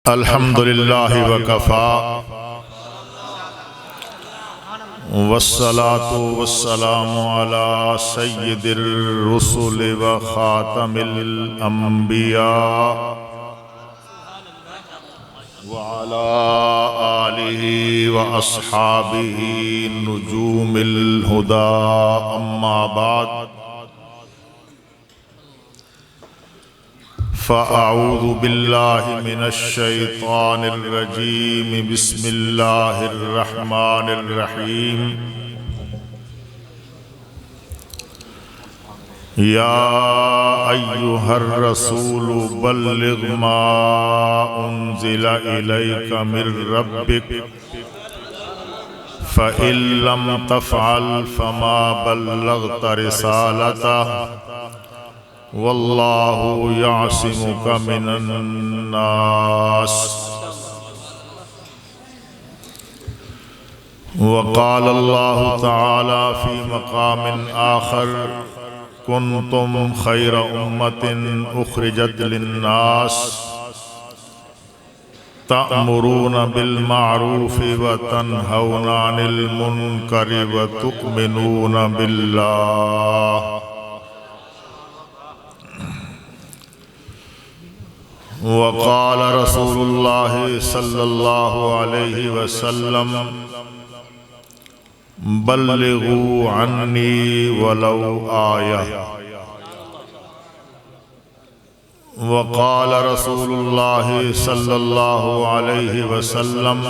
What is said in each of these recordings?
अल्हम्दुलिल्लाहि वकफ़ा वस्सलातु वस्सलामु अला सय्यिदिर रुसुलि व ख़ातमिल अंबिया व अला आलिहि व अस्हाबिहि नुजूमिल हुदा अम्मा बाद फ़अऊज़ु बिल्लाहि मिनश शैतानिर रजीम बिस्मिल्लाहिर रहमानिर रहीम या अय्युहर रसूल बल्लिग़ मा उन्ज़िला इलैका मिर रब्बिक फ़इन लम तफ़अल फ़मा बल्लग़्ता रिसालतह वल्लाहु यासिमुका मिनन नास। वक़ाल अल्लाहु तआला फ़ी मक़ामिन आख़र कुन्तुम खैर उम्मतिन उख़रिजत लिन्नास तअमुरून बिल मारूफ़ि व तन्हौना अनिल मुनकरि व तु'मिनून बिल्लाह। वक़ाल रसूलुल्लाहि सल्लल्लाहु अलैहि वसल्लम बल्लिगू अन्नी वलौ आया। वक़ाल रसूलुल्लाहि सल्लल्लाहु अलैहि वसल्लम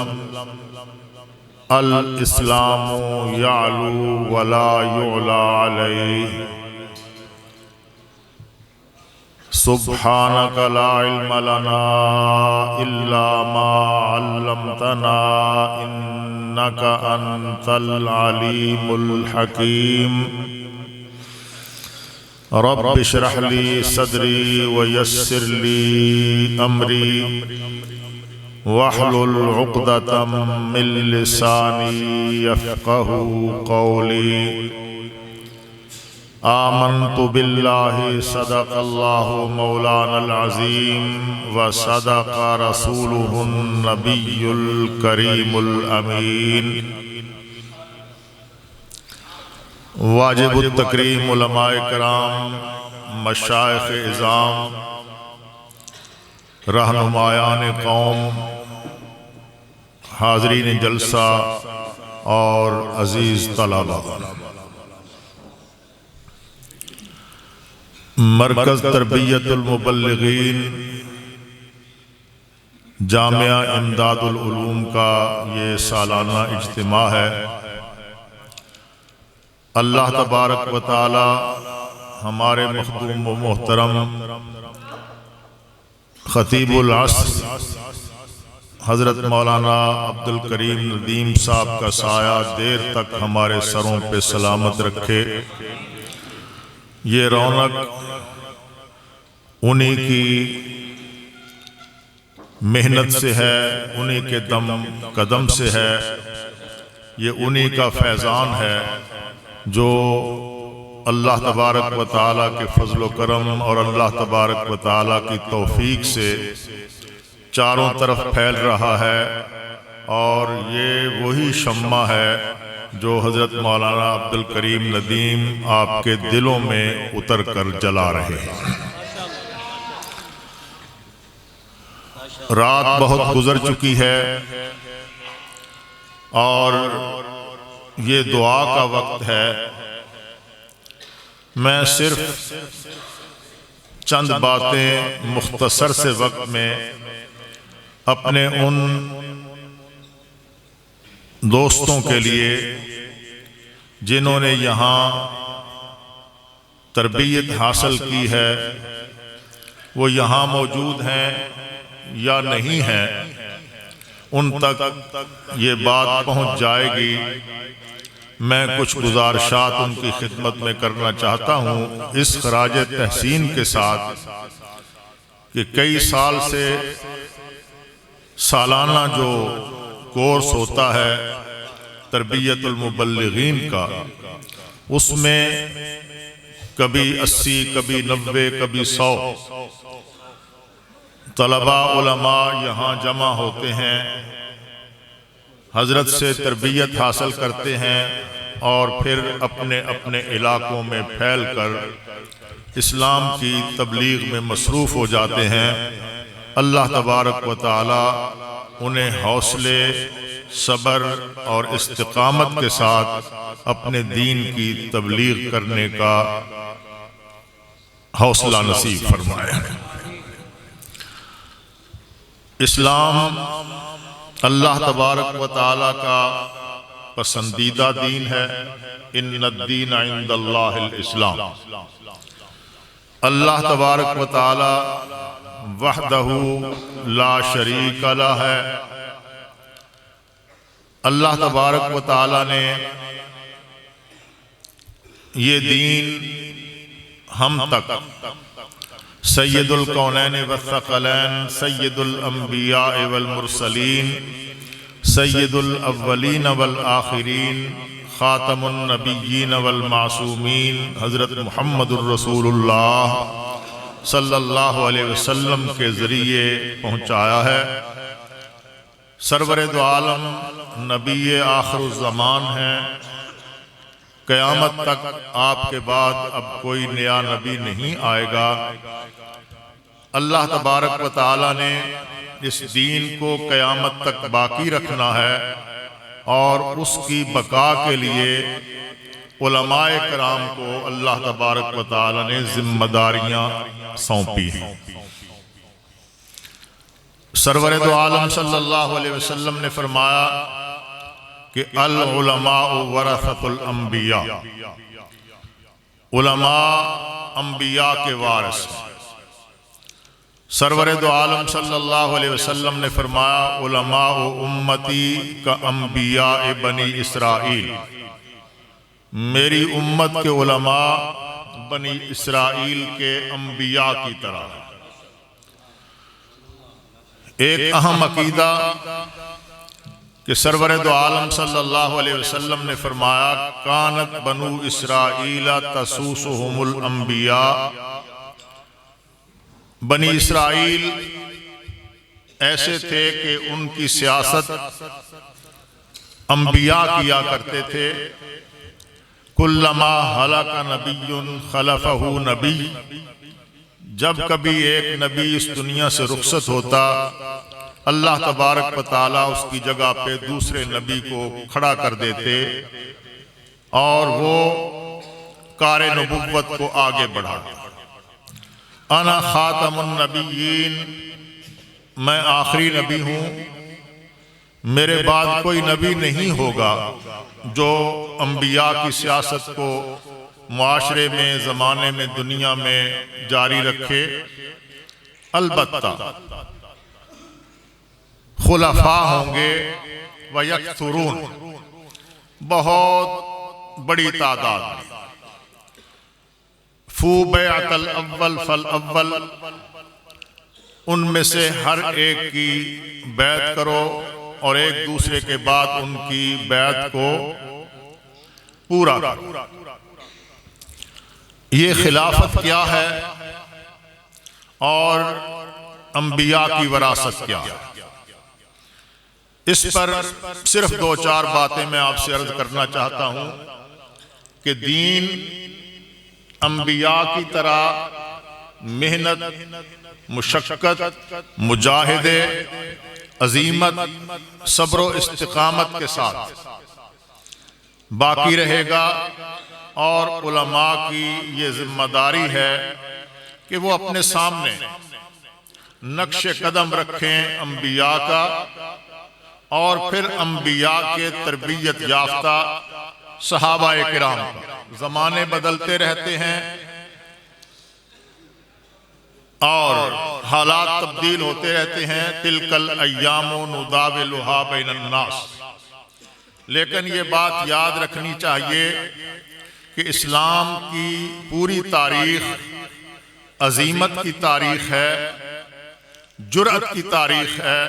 अल इस्लामु यालू वला युला अलैहि। सुब्हानक ला इल्म लना इल्ला मा अल्लमतना इन्नका अंतल अलीमुल हकीम। रब्बि इश्रह ली सदरी व यस्सिर ली अमरी वहलुल उक़दतम मिन लिसानी यफ़क़हू क़ौली। आमन्तु बिल्लाहि सदक़ल्लाहु मौलानल अज़ीम व सदक़ रसूलुहुन नबियुल करीमुल अमीन। वाजिबुत तकरीम उलमाए कराम, मशाइख़ इज़ाम, रहनुमायान कौम, हाज़रीन जलसा और अज़ीज़ तलबा। मरकज़ तरबियतुल मुबल्लिगीन जामिया इमदादुल उलूम का ये सालाना इज्तिमा है। अल्लाह तबारक व तआला हमारे मखदूम व मोहतरम खतीबुल अस्र हज़रत मौलाना अब्दुल करीम नदीम साहब का साया देर तक हमारे सरों पे सलामत रखे। ये रौनक उन्हीं की मेहनत से है, उन्हीं के दम कदम से है, ये उन्हीं का फैज़ान है जो अल्लाह तबारक व तआला के फज़्ल व करम और अल्लाह तबारक व तआला की तौफीक से चारों तरफ फैल रहा है। और ये वही शम्मा है जो हज़रत मौलाना अब्दुल करीम नदीम आपके दिलों में उतर कर जला रहे हैं। रात बहुत गुजर चुकी है और ये दुआ का वक्त है। मैं सिर्फ चंद बातें मुख्तसर से वक्त में अपने उन दोस्तों के लिए जिन्होंने यहाँ तरबियत हासिल की है, वो यहाँ मौजूद हैं या नहीं हैं, उन तक ये बात पहुँच जाएगी। मैं कुछ गुजारिशात उनकी खिदमत में करना चाहता हूँ इस खराज तहसीन के साथ कि कई साल से सालाना जो कोर्स होता है तरबियतुल मुबल्लिगीन का, उसमें कभी 80, कभी 90, कभी 100 तलबा उलमा यहाँ जमा होते हैं, हजरत से तरबियत हासिल करते हैं और फिर अपने अपने इलाकों में फैल कर इस्लाम की तबलीग में मसरूफ़ हो जाते हैं। अल्लाह तबारक व तआला उन्हें हौसले, सब्र और इस्तिकामत के साथ अपने दीन की तबलीग करने का हौसला नसीब फरमाए। इस्लाम अल्लाह तबारक व तआला का पसंदीदा दीन है। इन्नद्दीन इंदल्लाहिल इस्लाम। अल्लाह तबारक व तआला वहदहू ला शरीक लह है। अल्लाह तबारक व तआला ने ये दीन हम तक सय्यदुल कौनैन व सक़लैन, सय्यदुल अंबिया वल मुरसलीन, सय्यदुल अव्वलीन वल आखिरीन, खातमुन नबिय्यीन वल मासूमीन हज़रत मुहम्मदुर रसूलुल्लाह सल्लल्लाहु अलैहि वसल्लम के ज़रिए पहुँचाया है। सरवरे दो आलम नबी आखिरुज़्ज़मान हैं। क़यामत तक आपके बाद अब कोई नया नबी नहीं आएगा। अल्लाह तबारक व तआला ने इस दीन को क़यामत तक बाकी रखना है और उसकी बका के लिए उलमाए कराम को अल्लाह तबारक व तआला ने जिम्मेदारियां सौंपी हैं। सरवरे दो आलम सल्लल्लाहु अलैहि वसल्लम ने फरमाया कि अल उलमाउ वरसतुल अंबिया, उलमा अंबिया के वारिस। सरवरे दो आलम सल्लल्लाहु अलैहि वसल्लम ने फरमाया उलमाउ उम्मती का अंबिया बनी इसराइल, मेरी उम्मत के उलमा बनी इसराइल के अंबिया की तरह। एक अहम अकीदा कि सरवरे दो आलम सल्लल्लाहु अलैहि वसल्लम ने फरमाया कानत बनु इसराइल तसूसुहुमुल अंबिया, बनी इसराइल ऐसे थे कि उनकी सियासत अंबिया किया करते थे। कुल्लमा हलका नबियुन खलफहु नबी, जब कभी एक नबी इस दुनिया से रुखसत होता, अल्लाह तबारक व तआला उसकी जगह पे दूसरे नबी को खड़ा कर देते और वो कार नबुव्वत को आगे बढ़ाते। अना खातमुन नबिय्यीन, मैं आखिरी नबी हूँ, मेरे बाद कोई नबी नहीं होगा जो अंबिया की सियासत को मुआशरे में, ज़माने में, दुनिया में जारी रखे। अलबत्ता खुलफा होंगे व यकसुरून, बहुत बड़ी तादाद में। फू बैअतल अव्वल फल अव्वल, उनमें से हर एक की बैत करो और एक दूसरे के बाद उनकी बैत को पूरा करो। ये खिलाफत क्या है और अंबिया की वरासत क्या है, इस पर सिर्फ दो चार बातें मैं आपसे अर्ज करना चाहता हूं कि दीन अंबिया की तरह मेहनत, मुशक्कत, मुजाहिदे, अजीमत, सब्र व इस्तिकामत के साथ बाकी रहेगा। और उलमा की ये जिम्मेदारी है कि वो अपने सामने नक्शे कदम रखें अंबिया का, और फिर अंबिया के तरबियत याफ्ता सहाबाए किराम का। ज़माने बदलते रहते हैं और हालात तब्दील होते रहते हैं। तिलकल अय्यामु नुदाविलुहा बैनन नास। लेकिन ये बात याद रखनी चाहिए कि इस्लाम की पूरी तारीख अजीमत की तारीख है, जुर्अत की तारीख है,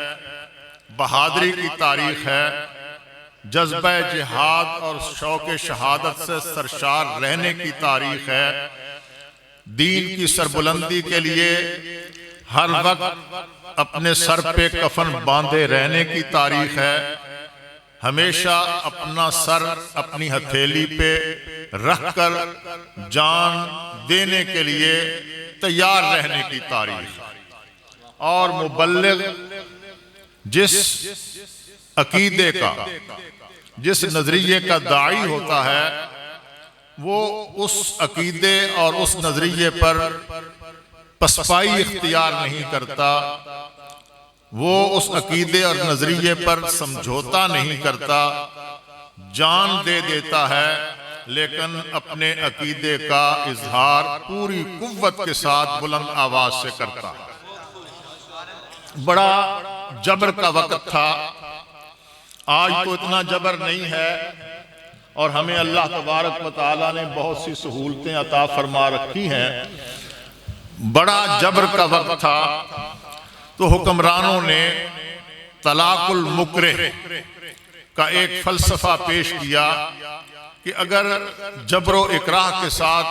बहादुरी की तारीख है, जज्बा जिहाद और शौक़ शहादत से सरशार रहने की तारीख है। दीन की सरबुलंदी के लिए हर वक्त अपने सर पे कफन बांधे रहने की तारीख है, हमेशा अपना सर अपनी हथेली पे रखकर जान देने के लिए तैयार रहने की तारीख है। और मुबल्लिग जिस अकीदे का, जिस नजरिए का दाई होता है, वो उस अकीदे और उस नजरिए पर पसपाई इख्तियार नहीं करता, वो उस अकीदे और नजरिए पर समझौता नहीं करता, जान दे देता है, लेकिन अपने अकीदे का इजहार पूरी कुव्वत के साथ बुलंद आवाज से करता है। बड़ा जबर का वक्त था, आज तो इतना जबर नहीं है, और हमें अल्लाह तबारक व तआला ने बहुत सी सहूलतें अता फरमा रखी हैं। बड़ा जबर का वक्त था तो हुक्मरानों ने तलाकुल मुकरे का एक फलसफा पेश किया कि अगर जबरो इकराह के साथ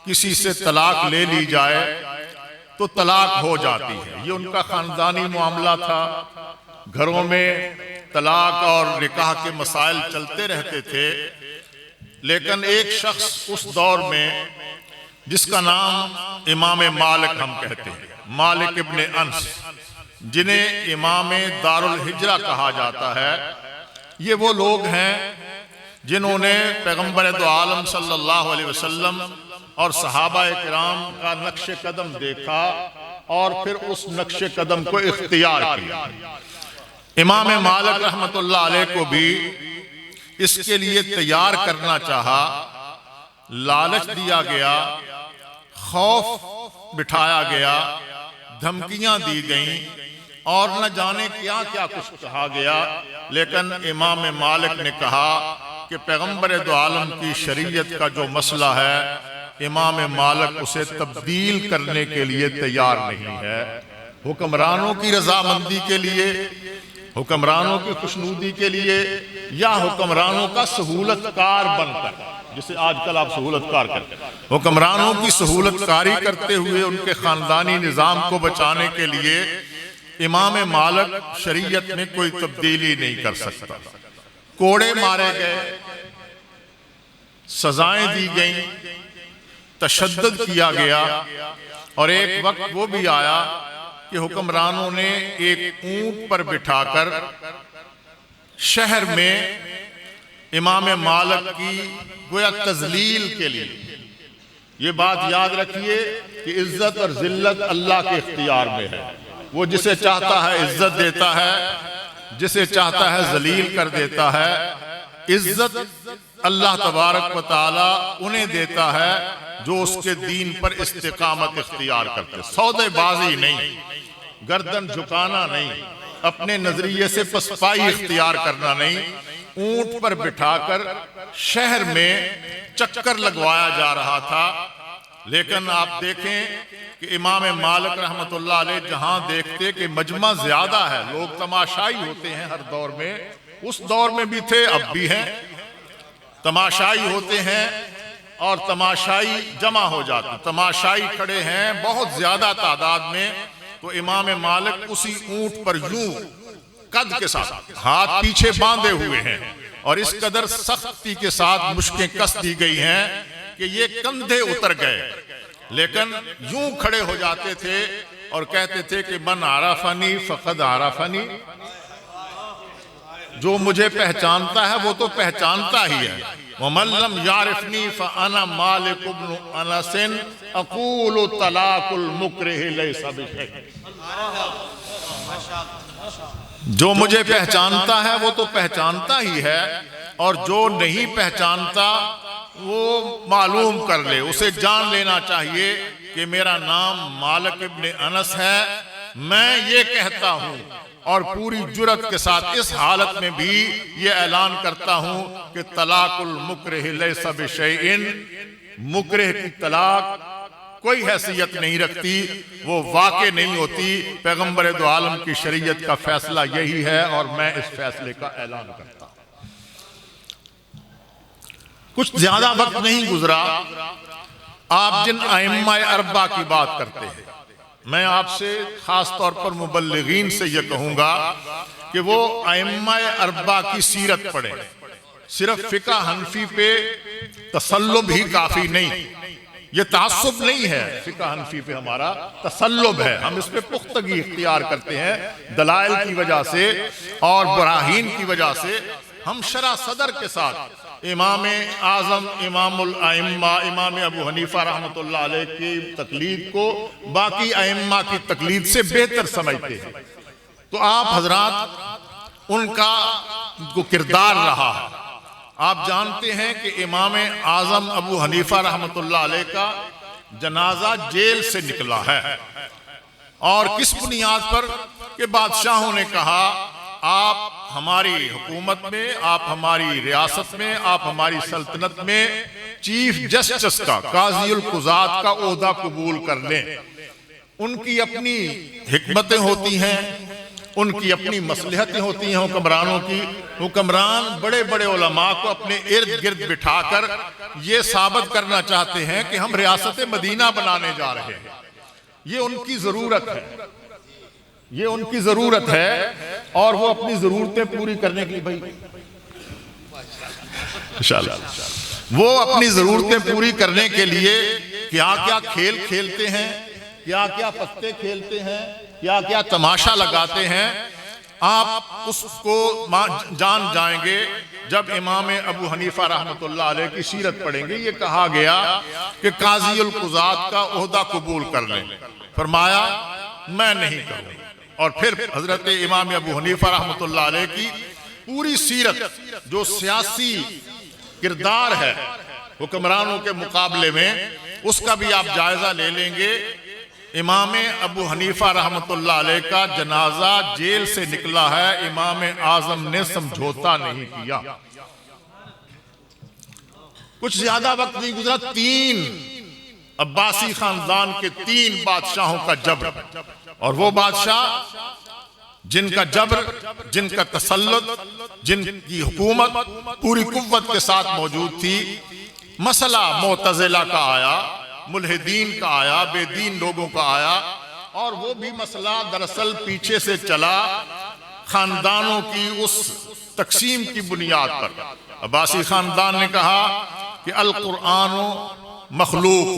किसी से तलाक ले ली जाए तो तलाक हो जाती है। ये उनका खानदानी मामला था। घरों में तलाक और निकाह के मसाइल चलते रहते थे, लेकिन एक शख्स उस दौर में जिसका नाम इमाम मालिक हम कहते हैं, मालिक इब्ने अनस, जिन्हें इमाम दारुल हिजरा कहा जाता है, ये वो लोग हैं जिन्होंने पैगंबर दो आलम सल्लल्लाहु अलैहि वसल्लम और सहाबा किराम का नक्शे कदम देखा और फिर उस नक्शे कदम को इख्तियार किया। इमाम मालिक रहमतुल्लाह अलैह को भी इसके लिए तैयार करना चाहा, लालच दिया गया, खौफ बिठाया गया, धमकियां दी गईं और न जाने क्या क्या कुछ कहा गया। लेकिन इमाम मालिक ने कहा कि पैगंबर दो आलम की शरीयत का जो मसला है, इमाम मालिक उसे तब्दील करने के लिए तैयार नहीं है। हुक्मरानों की रजामंदी के लिए, हुक्मरानों की खुशनूदी के लिए, या हुक्मरानों का सहूलतकार बनकर, जिसे आजकल आप सहूलतकार करते हैं, हुक्मरानों की सहूलतकारी करते हुए उनके खानदानी निजाम को बचाने के लिए इमाम मालिक शरीयत में कोई तब्दीली नहीं कर सकता। कोड़े मारे गए, सजाएं दी गईं, तशद्दुद किया गया, और एक वक्त वो भी आया कि हुक्मरानों ने एक ऊंट पर बिठाकर शहर में इमाम मालिक की गोया तजलील के लिए, ये बात याद रखिए कि इज्जत और जिल्लत अल्लाह के इख्तियार में है। वो जिसे चाहता है इज्जत देता है, जिसे चाहता है जलील कर देता है। इज्जत अल्लाह तबारक व तआला उन्हें देता है जो उसके दीन पर इस्तिकामत इख्तियार करते। सौदेबाजी नहीं, गर्दन झुकाना नहीं, अपने नजरिए से पसपाई इख्तियार करना नहीं। ऊंट पर बिठाकर शहर में चक्कर लगवाया जा रहा था। लेकिन आप देखें कि इमाम मालिक रहमतुल्लाह अलैह जहां देखते कि मजमा ज्यादा है, लोग तमाशाई होते हैं हर दौर में, उस दौर में भी थे, अब भी हैं, तमाशाई होते हैं और तमाशाई जमा हो जाते, तमाशाई खड़े हैं बहुत ज्यादा तादाद में, तो इमाम मालिक उसी ऊंट पर यूं कद के साथ हाथ पीछे बांधे हुए हैं और इस कदर सख्ती के साथ मुश्कें कस दी गई हैं कि ये कंधे उतर गए, लेकिन यूं खड़े हो जाते थे और कहते थे कि मन आराफनी फकद आराफनी, जो मुझे पहचानता है वो तो पहचानता ही है। वमल्लम यारिफनी फअना मालिक इब्न अनसिन अकूलु तलाकुल मुकरिह लैसा बिशै, जो मुझे पहचानता है वो तो पहचानता ही है, और जो नहीं पहचानता वो मालूम कर ले, उसे जान लेना चाहिए कि मेरा नाम मालिक इब्न अनस है। मैं ये कहता हूं और पूरी जुर्रत के साथ इस हालत में भी ये ऐलान करता हूं कि तलाकुल मुकरिह लैसा बिशैइन, मुकरिह की तलाक कोई हैसियत नहीं रखती, वो वाक़ई नहीं होती। पैगंबर दो आलम की शरीयत का फैसला यही है और मैं इस फैसले का ऐलान करता हूं। कुछ ज्यादा वक्त नहीं गुजरा, आप जिन अइम्मा अरबा की बात करते हैं, मैं आपसे खास तौर पर मुबल्लिगीन से यह कहूंगा कि वो अइम्मा अरबा की सीरत पढ़ें। सिर्फ फिका हनफी पे तसल्लुब ही काफी नहीं, ये तासुब नहीं है। फिका हनफी पे हमारा तसल्लुब है, हम इस पे पुख्तगी इख्तियार करते हैं दलाइल की वजह से और बराहीन की वजह से। हम शरा सदर के साथ इमाम आजम इमामुल अइम्मा इमाम अबू हनीफा रहमतुल्लाह अलैह की तकलीद को बाकी अइम्मा की तकलीद से बेहतर समझते हैं। तो आप हजरात उनका जो किरदार रहा है, आप जानते हैं कि इमाम आजम अबू हनीफा रहमतुल्लाह अलैह का जनाजा जेल से निकला है, और किस बुनियाद पर कि बादशाहों ने कहा आप हमारी हुकूमत में, आप हमारी रियासत में, आप हमारी सल्तनत में चीफ जस्टिस का, काज़ीउल कुज़ात का ओहदा कबूल कर लें। उनकी अपनी हिकमतें होती हैं, उनकी अपनी मसलहतें होती हैं हुक्मरानों की। हुक्मरान बड़े बड़े उलमा को अपने इर्द गिर्द बिठाकर ये साबित करना चाहते हैं कि हम रियासत मदीना बनाने जा रहे हैं। ये उनकी जरूरत है, ये उनकी जरूरत है, और वो अपनी जरूरतें पूरी करने के लिए भाई इंशाअल्लाह वो अपनी जरूरतें पूरी करने के लिए क्या क्या खेल खेलते हैं, क्या क्या पत्ते खेलते हैं, क्या क्या तमाशा लगाते हैं। आप उसको जान जाएंगे जब इमाम अबू हनीफा रहमतुल्लाह अलैह की सीरत पढ़ेंगे। ये कहा गया कि काज़ीउल कुज़ात का ओहदा कबूल कर लें, फरमाया मैं नहीं करूँगा। और फिर हजरत इमाम अबू हनीफा रहमतुल्लाह अलैह की पूरी सीरत, जो सियासी किरदार है हुक्मरानों के मुकाबले में, उसका भी आप जायजा ले लेंगे। इमाम अबू हनीफा रहमतुल्लाह अलैह का जनाजा जेल से निकला है, इमाम आजम ने समझौता नहीं किया। कुछ ज्यादा वक्त नहीं गुजरा, 3 अब्बासी खानदान के 3 बादशाहों का जबर, और वो बादशाह जिनका जबर, जिनका तसल्लुत, जिनकी हुकूमत पूरी कुव्वत के साथ मौजूद थी। मसला मुअतज़िला का आया, मुल्हिदीन का आया, बेदीन लोगों का आया, और वो भी मसला दरअसल पीछे से चला खानदानों की उस तकसीम की बुनियाद पर। अब्बासी खानदान ने कहा कि अल कुरान मखलूक,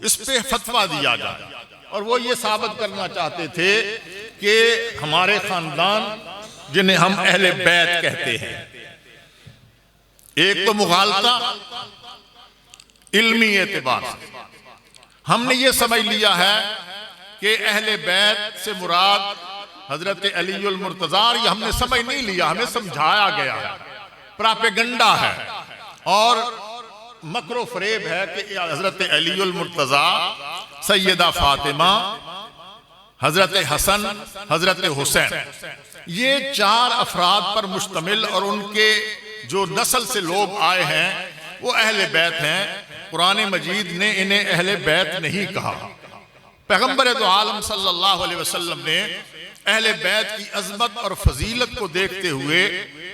इस पे फतवा दिया जाए, और वो ये साबित करना चाहते थे कि हमारे खानदान, जिन्हें हम अहले बैत कहते हैं, एक तो मुगालता इल्मी एतबार से हमने ये समझ लिया है कि अहले बैत से मुराद हजरत अलीउल मुर्तज़ा, ये हमने समझ नहीं लिया, हमें समझाया गया है, प्रोपेगेंडा है और मकरो फरेब है कि हजरत अलीउल मुर्तज़ा, सैयदा फातिमा, हजरत हसन, हजरत हुसैन, ये 4 अफराद पर मुश्तमिल, और उनके जो नस्ल से लोग आए हैं वो अहले बैत हैं। कुरान मजीद ने इन्हें अहले बैत नहीं कहा। पैगंबर दो आलम सल्लल्लाहु अलैहि वसल्लम ने अहले बैत की अजमत और फजीलत को देखते हुए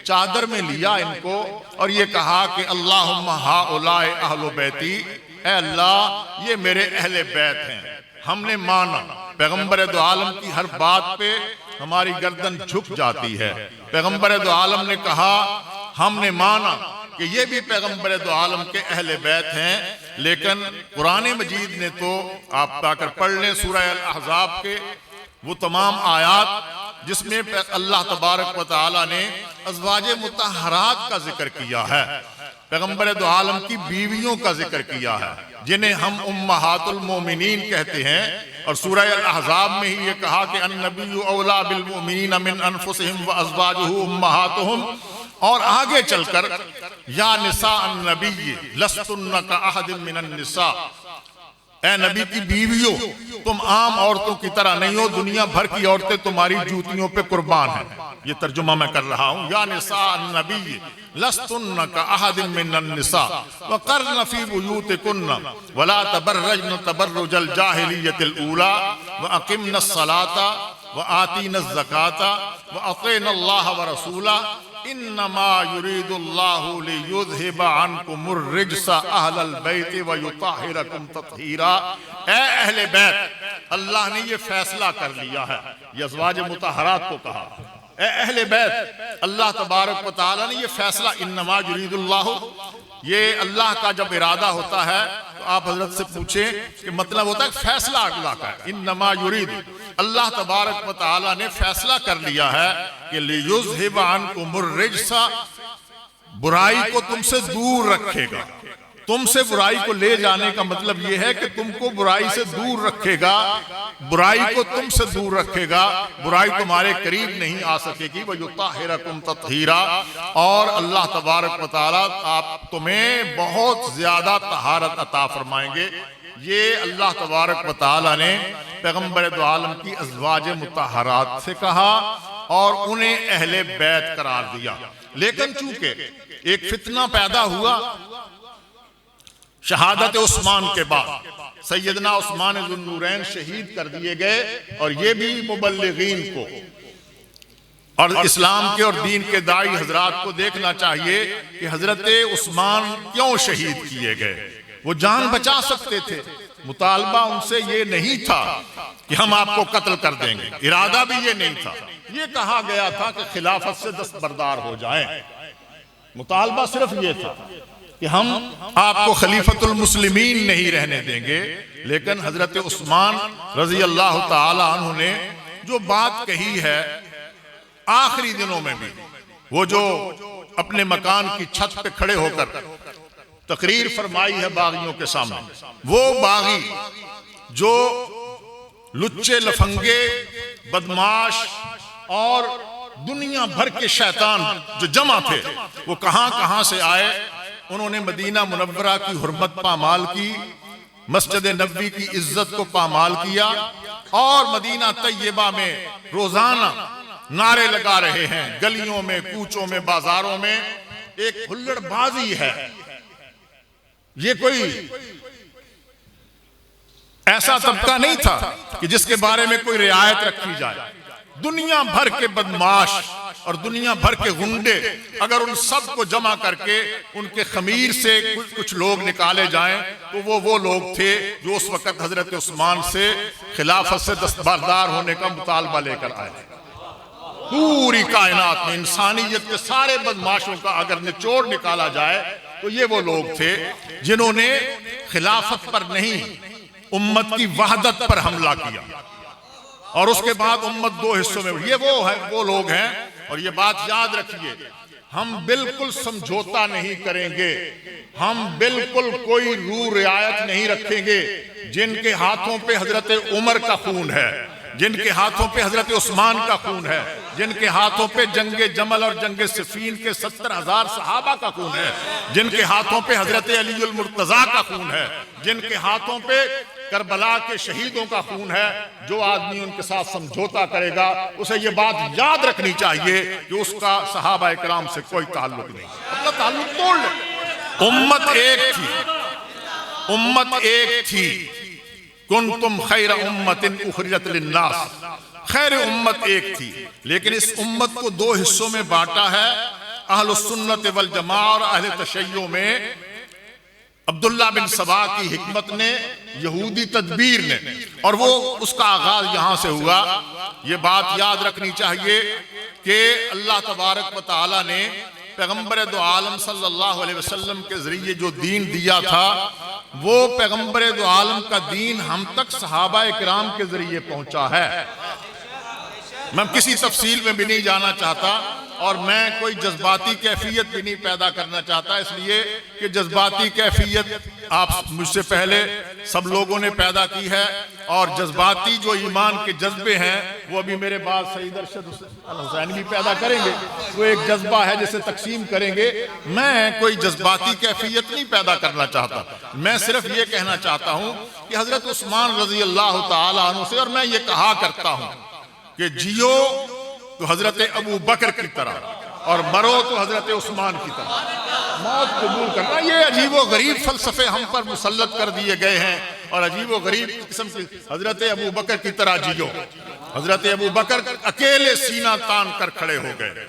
चादर में लिया इनको, और ये कहा कि अल्लाहुम्मा हाउलाए अहलु बैती, ऐ अल्लाह ये मेरे अहले बैत हैं। हमने माना, पैगंबर दो आलम की हर बात पे हमारी गर्दन झुक जाती है। पैगंबर दो आलम ने कहा हमने माना कि ये भी पैगंबर दो आलम के अहले बैत हैं, लेकिन कुरान मजीद ने तो, आप पाकर पढ़ लें सूरह अल अहज़ाब के वो तमाम आयात जिसमें अल्लाह तबारक व तआला ने अज़वाजे मुतहहरात का जिक्र किया है, पैगंबर दो आलम की बीवियों का जिक्र किया है, जिन्हें हम उम्महातुल मोमिनीन कहते हैं। और सूरह अल अहज़ाब में ही ये कहा कि अन्नबिय्यु औला बिल मुमिनीन मिन अनफुसिहिम व अज़वाजुहु उम्महातुहुम, और आगे चलकर या निसा अन्नबी लस्तुन्ना का अहदिन मिनन निसा, ए नबी की बीवियों तुम आम औरतों की तरह नहीं हो, दुनिया भर की औरतें तुम्हारी जूतियों पे कुर्बान हैं। ये तर्जुमा मैं कर रहा हूँ। या निसा अन्नबी लस्तुन्ना का अहदिन मिनन निसा वक़र्न फी बुयूतिकुन्ना वला तबर्रजन तबर्रुजल जाहिलियतिल ऊला व अक़िमनस सलाता व आतीनज़ ज़काता व अतीअन्नल्लाह व रसूला इन्नमा युरीदुल्लाहु लियुज़हिबा अन्कुमुर रिज्सा अहलल बैति व युताहिरकुम तत्हीरा। ए अहले बैत, अल्लाह ने ये फैसला कर लिया है। ये अज़वाज मुतहरात को कहा, ए अहले बैत, अल्लाह तबारक व तआला ने ये फैसला, इन्नमा युरीदुल्लाहु, ये अल्लाह का जब इरादा होता है तो आप हजरत से पूछें कि मतलब होता है फैसला अल्लाह का है। इन्नमा युरीद, अल्लाह तबारक व तआला ने फैसला कर लिया है कि लियुज़हिब अन्कुमुर रिज्सा, बुराई को तुमसे दूर रखेगा। तुमसे बुराई को ले जाने का मतलब यह है कि तुमको बुराई से दूर रखेगा, बुराई को तुमसे दूर रखेगा, बुराई तुम्हारे करीब नहीं आ सकेगी। व युताहिरकुम तत्हीरा, और अल्लाह तबारक व तआला आप तुम्हें बहुत ज्यादा तहारत अता फरमाएंगे। ये अल्लाह तबारक व तआला ने पैगंबर दो आलम की अज़वाज मुतहरात से कहा और उन्हें अहले बैत करार दिया। लेकिन चूंकि एक फितना पैदा हुआ शहादत उस्मान के बाद, सैयदना उस्मान ज़ुन्नूरैन शहीद कर दिए गए, और ये भी मुबल्लिगीन को और इस्लाम के और दीन के दाई हजरात को देखना चाहिए कि हजरत उस्मान क्यों शहीद किए गए। वो जान बचा सकते थे, मुतालबा उनसे ये नहीं था कि हम आपको कत्ल कर देंगे, इरादा भी ये नहीं था। ये कहा गया था कि खिलाफत से दस्तबरदार हो जाएं, मुतालबा सिर्फ ये था कि हम आपको खलीफतुल मुस्लिमीन नहीं रहने देंगे। लेकिन हजरत उस्मान रजी अल्लाह ताला अन्हु ने जो बात कही है आखिरी दिनों में भी, वो जो अपने मकान की छत पे खड़े होकर तकरीर फरमाई है बागियों के सामने, वो बागी जो लुच्चे लफंगे बदमाश और दुनिया भर के शैतान जो जमा थे, वो कहां कहां से आए। उन्होंने मदीना मुनव्वरा की हुर्मत पामाल की, मस्जिद नबवी की इज्जत को पामाल किया, और मदीना तैयबा में रोजाना नारे लगा रहे हैं, गलियों में, कूचों में, बाजारों में। एक हुल्लड़बाजी है, ये कोई ऐसा तबका नहीं था कि जिसके बारे में कोई रियायत रखी जाए। दुनिया भर के बदमाश और दुनिया भर के गुंडे, अगर उन सब को जमा करके उनके खमीर से कुछ लोग निकाले जाएं तो वो लोग थे जो उस वक्त हजरत उस्मान से खिलाफत से दस्तबरदार होने का मुतालबा लेकर आए। पूरी कायनात में इंसानियत के सारे बदमाशों का अगर निचोड़ निकाला जाए तो ये वो लोग थे जिन्होंने खिलाफत पर नहीं, उम्मत की वहदत पर हमला किया, और उसके बाद उम्मत दो हिस्सों में। ये वो लोग हैं, और ये बात याद रखिए, हम बिल्कुल समझौता नहीं करेंगे, हम बिल्कुल कोई रू रियायत नहीं रखेंगे जिनके हाथों पे हजरत उमर का खून है, जिनके हाथों पे हजरत उस्मान का खून है, जिनके हाथों पे जंगे जमल और जंगे सिफीन के 70,000 सहाबा का खून है, जिनके हाथों पे हजरत अलीउल मुर्तजा का खून है, जिनके हाथों पे करबला के शहीदों का खून है। जो आदमी उनके साथ समझौता करेगा उसे ये बात याद रखनी चाहिए कि उसका सहाबा इकराम से कोई ताल्लुक नहीं, अपना ताल्लुक तोड़ ले। उम्मत एक थी, उम्मत एक थी, कुंतुम खैर उम्मतिन उखरिजत लिन्नास, खैर उम्मत एक थी। लेकिन इस उम्मत को दो हिस्सों में बांटा है, अहलुस सुन्नत वल जमा और अहले तशय्युअ में। अब्दुल्ला बिन सबा की हिकमत ने, यहूदी तदबीर ने, और वो उसका आगाज यहां से हुआ। ये बात याद रखनी चाहिए कि अल्लाह तबारक व तआला ने पैगंबर दो आलम सल्लल्लाहु अलैहि वसल्लम के जरिए जो दीन दिया था, वो पैगंबर दो आलम का दीन हम तक सहाबा इकराम के जरिए पहुंचा है। मैं किसी तफसील में भी नहीं जाना चाहता, और मैं कोई जज्बाती कैफियत भी नहीं पैदा करना चाहता, इसलिए कि जज्बाती कैफियत आप मुझसे पहले सब लोगों ने पैदा की है, और जज्बाती जो ईमान के जज्बे हैं वो अभी मेरे बाद सईद अरशद हुसैन भी पैदा करेंगे। वो एक जज्बा है जिसे तकसीम करेंगे। मैं कोई जज्बाती कैफियत नहीं पैदा करना चाहता, मैं सिर्फ ये कहना चाहता हूँ कि हजरत उस्मान रजी अल्लाह ताला अन्हु से, और मैं ये कहा करता हूँ कि जियो तो हजरत अबू बकर की तरह और मरो तो हजरत उस्मान की तरह, मौत कबूल करना। ये अजीबो गरीब फलसफे हम पर मुसल्लत कर दिए गए हैं, और अजीबो गरीब किस्म की हजरत अबू बकर की तरह जियो। हजरत अबू बकर अकेले सीना तान कर खड़े हो गए।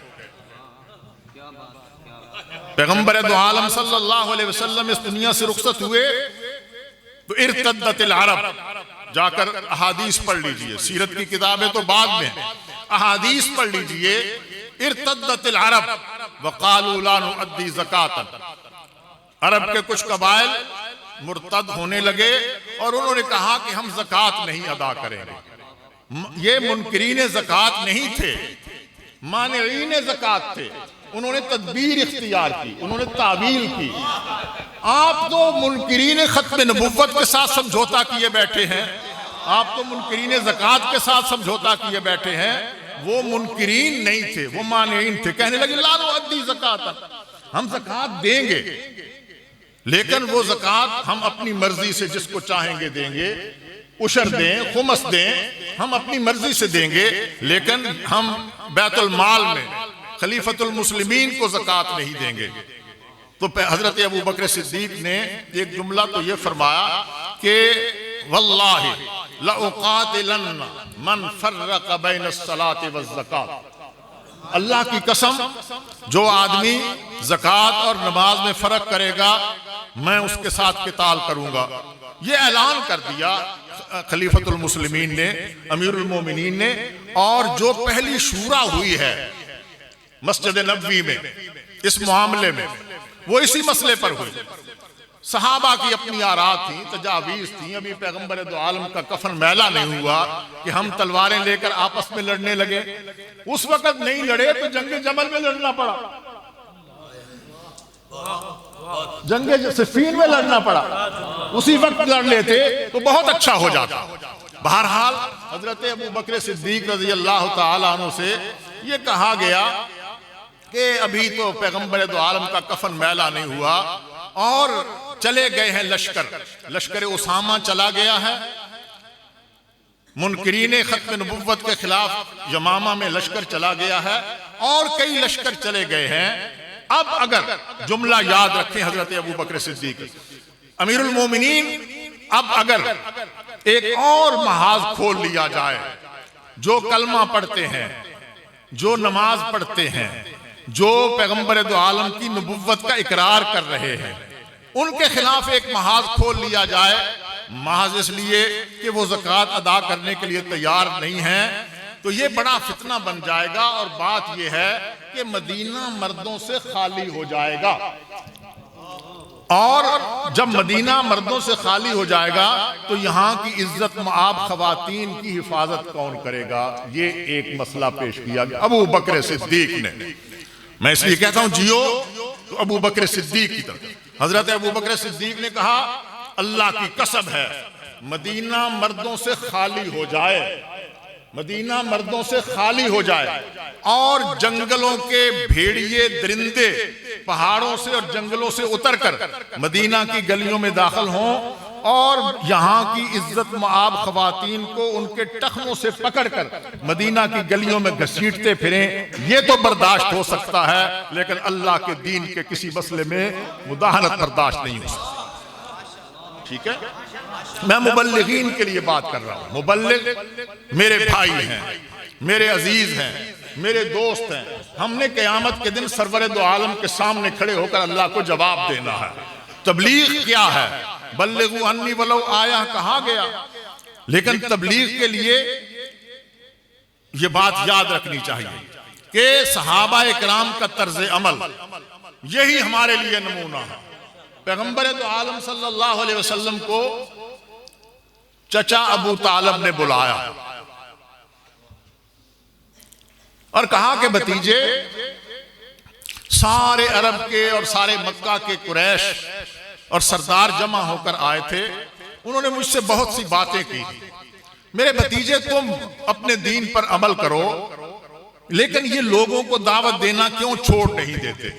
पैगंबर दो आलम सल्लल्लाहु अलैहि वसल्लम इस दुनिया से रुखसत हुए तो इर्तद्दतिल अरब, जाकर अहादीस पढ़ लीजिए, सीरत की किताबें तो बाद में, अहादीस पढ़ लीजिए। इर्तद्दतिल अरब वक़ालू ला नुअद्दी ज़कातन, अरब के कुछ कबाइल मुर्तद होने लगे और उन्होंने कहा कि हम ज़कात नहीं अदा करेंगे। ये मुनकिरीन ज़कात नहीं थे, मानिईन ज़कात थे। उन्होंने तदबीर इख्तियार की, उन्होंने तावील की। आप तो मुनकिरीन खत्म नबुव्वत के साथ समझौता किए बैठे हैं, आप तो मुनकिरीन ज़कात के साथ समझौता किए बैठे हैं। वो मुनकिरीन नहीं थे, वो मानिईन थे। कहने लगे ला नुअद्दी ज़कातन, हम ज़कात देंगे, लेकिन वो ज़कात हम अपनी मर्जी से जिसको चाहेंगे देंगे, उशर दें, खुमस दें, हम अपनी मर्जी से देंगे, लेकिन हम बैतुल माल में खलीफतुल मुस्लिमीन को ज़कात नहीं देंगे। तो हजरत अबू बकर सिद्दीक ने एक जुमला तो ये फरमाया कि वल्लाहि लउक़ातिलन्ना मन फर्रक़ बैनस्सलाति वज़्ज़कात, अल्लाह की कसम, जो आदमी ज़कात और नमाज में फ़र्क करेगा मैं उसके साथ क़िताल करूंगा। ये ऐलान कर दिया खलीफतुल मुस्लिमीन ने, अमीरुल मोमिनीन ने। और जो पहली शूरा हुई है मस्जिद नबवी में इस मामले में, वो इसी मसले पर हुई। सहाबा की अपनी आरा थी, तजावीज़ थी। अभी पैगंबर दो आलम का कफन मैला नहीं हुआ कि हम तलवारें लेकर आपस में लड़ने लगे। उस वक्त नहीं लड़े तो जंगे जमल में लड़ना पड़ा, जंगे सिफ़ीन में लड़ना पड़ा। उसी वक्त लड़ लेते तो बहुत अच्छा हो जाता। बहरहाल हजरत अबू बकर सिद्दीक रज़ी अल्लाह तआला अन्हु से ये कहा गया कि अभी तो पैगंबर दो आलम का कफन मैला नहीं हुआ और चले गए हैं लश्कर उसामा चला गया है। मुनकिरीन खत्म नबुव्वत के खिलाफ यमामा में लश्कर चला गया है और कई लश्कर चले गए हैं। अब अगर जुमला याद रखें हजरत अबू बकर सिद्दीक अमीरुल मोमिनीन, अब अगर एक और महाज खोल लिया जाए, जो कलमा पढ़ते हैं, जो नमाज पढ़ते हैं, जो पैगंबर दो आलम की नबुव्वत का इकरार कर रहे हैं, उनके खिलाफ एक महाज खोल लिया जाए, महाज इसलिए कि वो ज़कात अदा करने के लिए तैयार नहीं है, तो ये बड़ा फितना बन जाएगा। और बात यह है कि मदीना मर्दों से खाली हो जाएगा, और जब मदीना मर्दों से खाली हो जाएगा तो यहाँ की इज्जत मआब खवातीन की हिफाजत कौन करेगा? ये एक मसला पेश किया गया अबू बकर सिद्दीक ने। मैं इसलिए कहता हूं जियो तो अबू बकर सिद्दीक की तरफ। हजरत अबू बकर सिद्दीक ने कहा अल्लाह की कसम है, मदीना मर्दों से खाली हो जाए, मदीना मर्दों से खाली हो जाए और जंगलों के भेड़िए दरिंदे पहाड़ों से और जंगलों से उतरकर मदीना की गलियों में दाखिल हों और यहाँ की इज्जत मआब खवातीन को उनके टखनों से पकड़कर मदीना की गलियों में घसीटते फिरें, ये तो बर्दाश्त हो सकता है, लेकिन अल्लाह के दीन के किसी मसले में मुदाहनत बर्दाश्त नहीं हो सकती। ठीक है, मैं मुबल्लिगीन के लिए बात कर रहा हूं। मुबल्लिग मेरे भाई हैं, मेरे अजीज हैं, मेरे दोस्त हैं। हमने क़यामत के दिन सरवर दो आलम के सामने खड़े होकर अल्लाह को जवाब देना है। तबलीग क्या है? बल्लिगू अन्नी वलो आया कहा गया, लेकिन तबलीग के लिए यह बात याद रखनी चाहिए कि सहाबा इकराम का तर्ज अमल यही हमारे लिए नमूना है। पैगंबर दो आलम सल्लल्लाहु अलैहि वसल्लम को चचा अबू तालब ने बुलाया और कहा कि भतीजे, सारे अरब के और सारे मक्का के कुरैश और सरदार जमा होकर आए थे। उन्होंने मुझसे बहुत सी बातें की। मेरे भतीजे, तुम अपने दीन पर अमल करो, लेकिन ये लोगों को दावत देना क्यों छोड़ नहीं देते?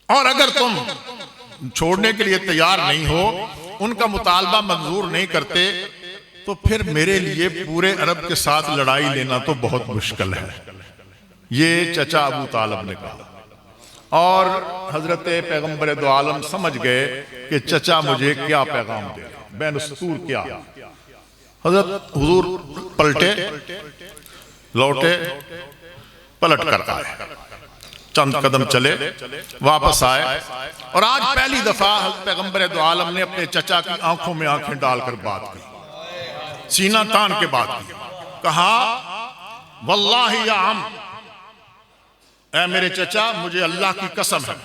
और अगर तुम छोड़ने के लिए तैयार नहीं हो, उनका मुतालबा मंजूर नहीं करते, तो फिर मेरे लिए पूरे अरब के साथ लड़ाई लेना तो बहुत मुश्किल है। ये चचा अबू तालब ने कहा और हजरत पैगंबर दो आलम समझ गए कि चचा मुझे क्या पैगाम दे, बैनुस्तूर क्या। हजरत हुजूर पलटे, लौटे, पलट कर आए। चंद कदम चले, वापस आए और आज पहली दफा पैगंबर दो आलम ने अपने चचा की आंखों में आंखें डालकर बात की, सीना तान के बात की। कहा वल्लाहि या अम, ऐ मेरे चचा मुझे अल्लाह की कसम है,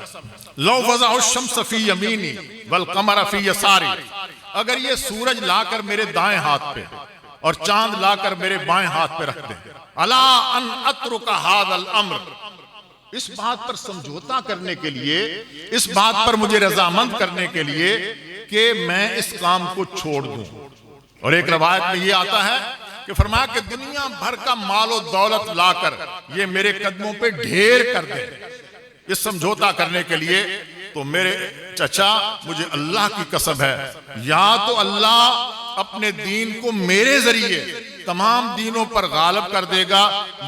लौ वज़अ शम्स फी यमीनी वल कमर फी यसारी, अगर ये सूरज लाकर मेरे दाएं हाथ पे और चांद लाकर मेरे बाएं हाथ पे रख दे, अला अन अत्रुका हादल अम्र, इस बात पर समझौता करने के लिए, इस बात पर मुझे रजामंद करने के लिए कि मैं इस काम को छोड़ दूं। और एक रवायत में ये आता है कि फरमाया कि दुनिया भर का मालो दौलत लाकर ये मेरे कदमों पे ढेर कर दे इस समझौता करने के लिए, तो मेरे चचा मुझे अल्लाह की कसम है, या तो अल्लाह अपने दीन को मेरे जरिए तमाम दीनों पर गालिब कर देगा,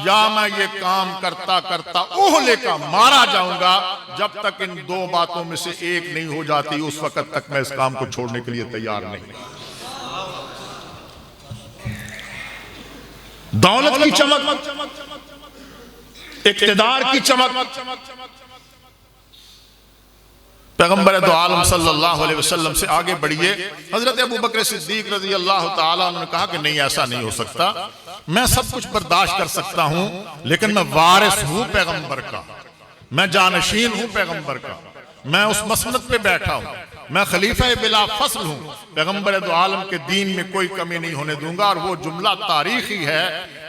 या मैं ये काम करता करता ओहले का मारा जाऊंगा। जब तक इन दो बातों में से एक नहीं हो जाती उस वक्त तक मैं इस काम को छोड़ने के लिए तैयार नहीं। दौलत की चमक, इक्तिदार की चमक, पैगंबर दो आलम सल्लल्लाहु अलैहि वसल्लम से आगे बढ़िए। हजरत अबू बकर सिद्दीक रज़ी अल्लाह ताला अन्हु ने कहा कि नहीं, ऐसा नहीं हो सकता, मैं सब कुछ बर्दाश्त कर सकता हूं, लेकिन मैं वारिस हूं पैगंबर का, मैं जानशीन हूं पैगंबर का, मैं उस मसनद पे बैठा हूं, मैं खलीफा बिला फसल हूं, पैगंबर दो आलम के दीन में कोई कमी नहीं होने दूंगा। और वो जुमला तारीखी है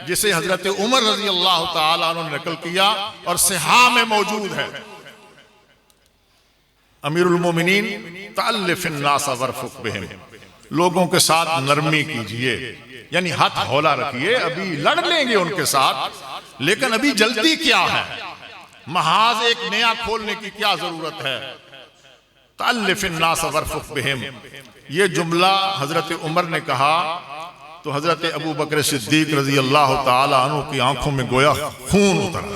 जिसे हजरत उमर रज़ी अल्लाह ताला अन्हु ने नकल किया और सिहा में मौजूद है। अमीरुल मोमिनीन तअल्लिफ़िन नास वरफ़ुक़ बिहिम, लोगों के साथ नरमी कीजिए, यानी हाथ हौला रखिए, अभी लड़ लेंगे उनके साथ, लेकिन अभी जल्दी क्या है, महाज एक नया खोलने की क्या जरूरत है। तअल्लिफ़िन नास वरफ़ुक़ बिहिम, ये जुमला हजरत उमर ने कहा तो हजरत अबू बकर सिद्दीक रज़ी अल्लाह ताला अन्हु की आंखों में गोया खून उतरा।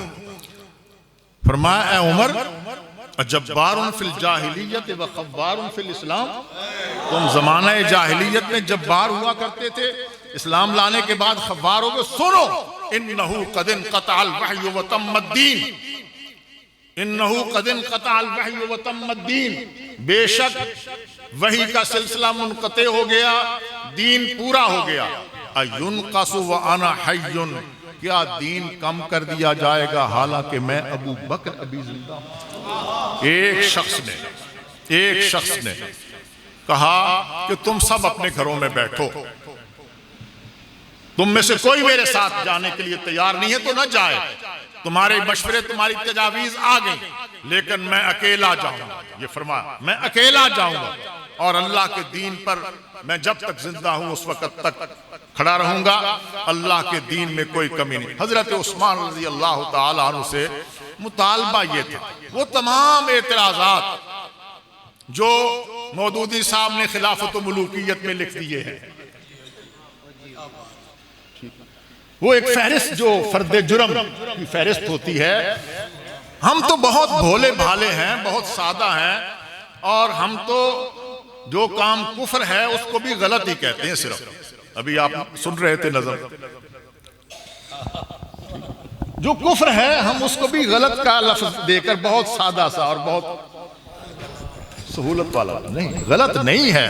फरमाया ऐ उमर, जब्बारुन फिल जाहिलियत व खब्बारुन फिल इस्लाम, तुम जमाना जाहिलियत में जब्बार हुआ करते थे, इस्लाम लाने के बाद खब्बार हो गए। सुनो, इन्नहु क़द इनक़तअल वह्य व तम्मद्दीन, इन्नहु क़द इनक़तअल वह्य व तम्मद्दीन, बेशक वही का सिलसिला मुनक़ते हो गया, दीन पूरा हो गया। अयुनक़सु व अना हय्युन, क्या दीन कम कर दिया जाएगा हालांकि मैं अबू बकर अभी जिंदा हूं। एक शख्स ने कहा कि तुम सब अपने घरों में बैठो, तुम में से कोई मेरे साथ जाने के लिए तैयार नहीं है तो न जाए, तुम्हारे मशवरे तुम्हारी तजावीज आ गई, लेकिन मैं अकेला जाऊंगा। ये फरमाया मैं अकेला जाऊंगा और अल्लाह के दीन पर मैं जब तक जिंदा हूं उस वक्त तक खड़ा रहूंगा, अल्लाह के दीन में कोई कमी नहीं। हजरत उस्मान रज़ी अल्लाह ताला अन्हु से मुतालबा ये था, वो तमाम एतराज़ात जो मौदूदी साहब ने खिलाफत मुलूकियत में लिख दिए हैं, वो एक फहरिस्त जो फर्द जुर्म की फहरिस्त होती है। हम तो बहुत भोले भाले हैं, बहुत सादा हैं, और हम तो जो काम कुफ्र है उसको भी गलत ही कहते हैं सिर्फ। अभी आप सुन रहे थे नजर, जो कुफ्र है हम उसको भी गलत का लफ्ज देकर बहुत सादा सा और बहुत सहूलत वाला, नहीं, गलत नहीं है।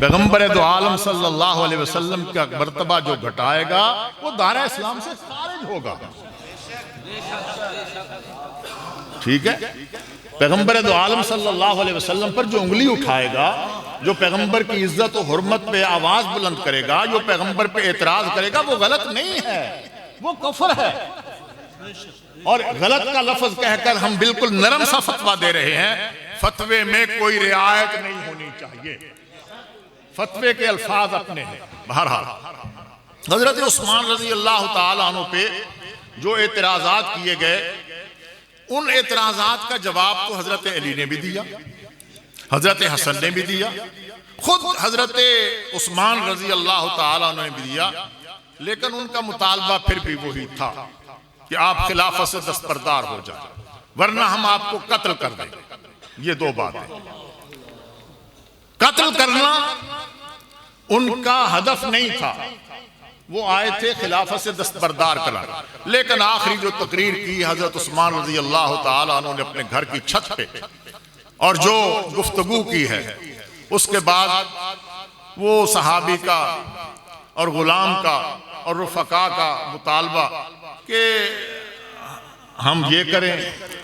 पैगंबर दो आलम सल्लल्लाहु अलैहि वसल्लम का मर्तबा जो घटाएगा वो दायरा इस्लाम से खारिज होगा, ठीक है। पैगंबर दो आलम सल्लल्लाहु अलैहि वसल्लम पर जो उंगली उठाएगा, जो पैगंबर की इज्जत और हुर्मत पे आवाज बुलंद करेगा, जो पैगंबर पे एतराज करेगा, वो गलत नहीं है, वो कुफ्र है। और गलत का लफ्ज कहकर हम बिल्कुल नरम सा फतवा दे रहे हैं। फतवे में कोई रियायत नहीं होनी चाहिए, फतवे के अल्फाज अपने हैं। बहरहाल हजरत उस्मान रज़ी अल्लाह ताला अन्हु पे जो एतराज़ात किए गए, उन एतराज़ात का जवाब तो हजरत अली ने भी दिया, हजरत हसन ने भी दिया, खुद हजरत उस्मान रज़ी अल्लाह ताला अन्हु ने भी दिया, लेकिन उनका मुतालबा फिर भी वही था कि आप खिलाफत से दस्तबरदार हो जाए, वरना हम आपको कत्ल कर देंगे। ये दो बातें, कत्ल करना उनका हदफ नहीं था, वो आए थे खिलाफत से दस्तबरदार करा, लेकिन आखिरी जो तकरीर की हजरत उस्मान रजी अल्लाह ताला अन्हु ने अपने घर की छत पे और जो गुफ्तगू की है, उसके बाद वो सहाबी का और गुलाम का और रुफका का मुतालबा कि हम ये करें,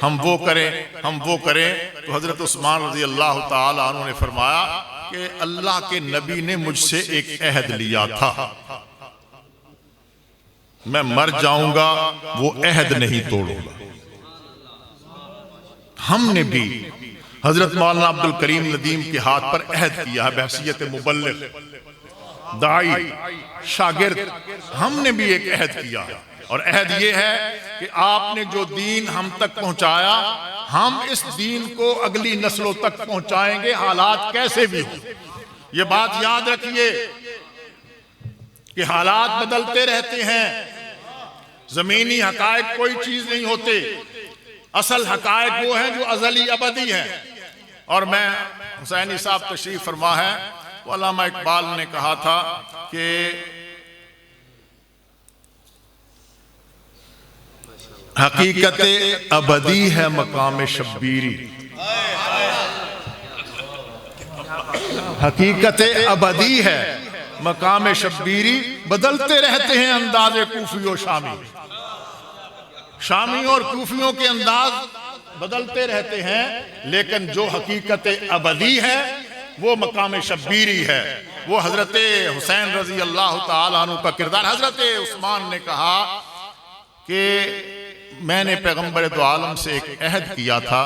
हम वो करें, हम वो करें, तो हजरत उस्मान रजी अल्लाह ताला अन्हु ने फरमाया कि अल्लाह के नबी ने मुझसे एक अहद लिया था, मैं मर जाऊंगा वो अहद नहीं तोड़ूंगा। हमने भी हजरत मौलाना अब्दुल करीम नदीम के हाथ पर अहद किया है बहसियत मुबल्लिग, दाई, शागिर्द, हमने भी एक अहद किया है और अहद ये है कि आपने जो दीन हम तक पहुंचाया, हम इस दीन को अगली नस्लों तक पहुंचाएंगे, हालात कैसे भी हो। ये बात याद रखिए कि हालात बदलते रहते हैं, जमीनी हकायक कोई चीज नहीं होते, असल हकायक वो है जो अजली अबदी है। और मैं हुसैनी साहब तशरीफ फरमा है, वो अल्लामा इकबाल ने कहा था कि हकीकत अबदी है मकाम शब्बीरी, हकीकत अबदी है मकाम शब्बीरी, बदलते रहते हैं अंदाज़े कूफी और शामी, शामी और कूफियों के अंदाज बदलते रहते हैं, लेकिन जो हकीकत अबदी है वो मकाम शब्बीरी है, वो हजरत हुसैन रजी अल्लाह ताला अन्हु का किरदार। हजरत उस्मान ने कहा कि मैंने पैगंबर दो आलम से एक अहद किया था,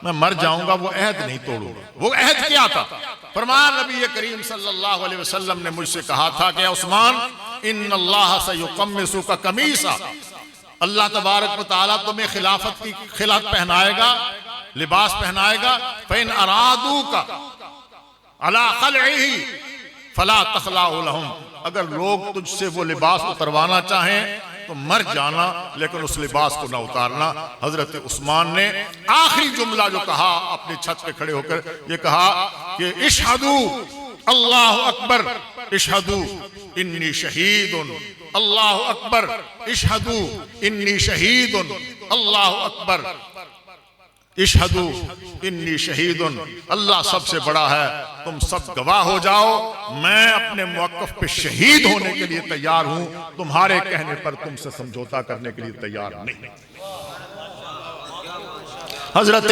मैं मर जाऊंगा वो अहद नहीं तोड़ूंगा। वो अहद क्या था? फरमाया नबी करीम सल्लल्लाहु अलैहि वसल्लम ने मुझसे कहा था कि उस्मान इन्नल्लाह सयुकम्मिसुका कमीसा, अल्लाह तबारक व तआला तुम्हें खिलाफत की खिलात पहनाएगा, लिबास पहनाएगा। फ़इन अरादूका अला खलइही फला तखलाउ लहुम, अगर लोग तुझसे वो लिबास उतरवाना चाहें तो मर जाना, लेकिन उस लिबास को ना उतारना। हजरत उस्मान ने आखिरी जुमला जो कहा अपनी छत पे खड़े होकर, ये कहा कि इशहदू अल्लाहु अकबर इशहदू इन्नी शहीदुन, अल्लाहु अकबर इशहदू इन्नी शहीदुन, अल्लाहु अकबर इशहदू इन्नी शहीदुन, अल्लाह सबसे बड़ा है, तुम सब गवाह हो जाओ, मैं अपने मौक़िफ़ पे शहीद होने के लिए तैयार हूं, तुम्हारे कहने पर तुमसे समझौता करने के लिए तैयार नहीं। हजरत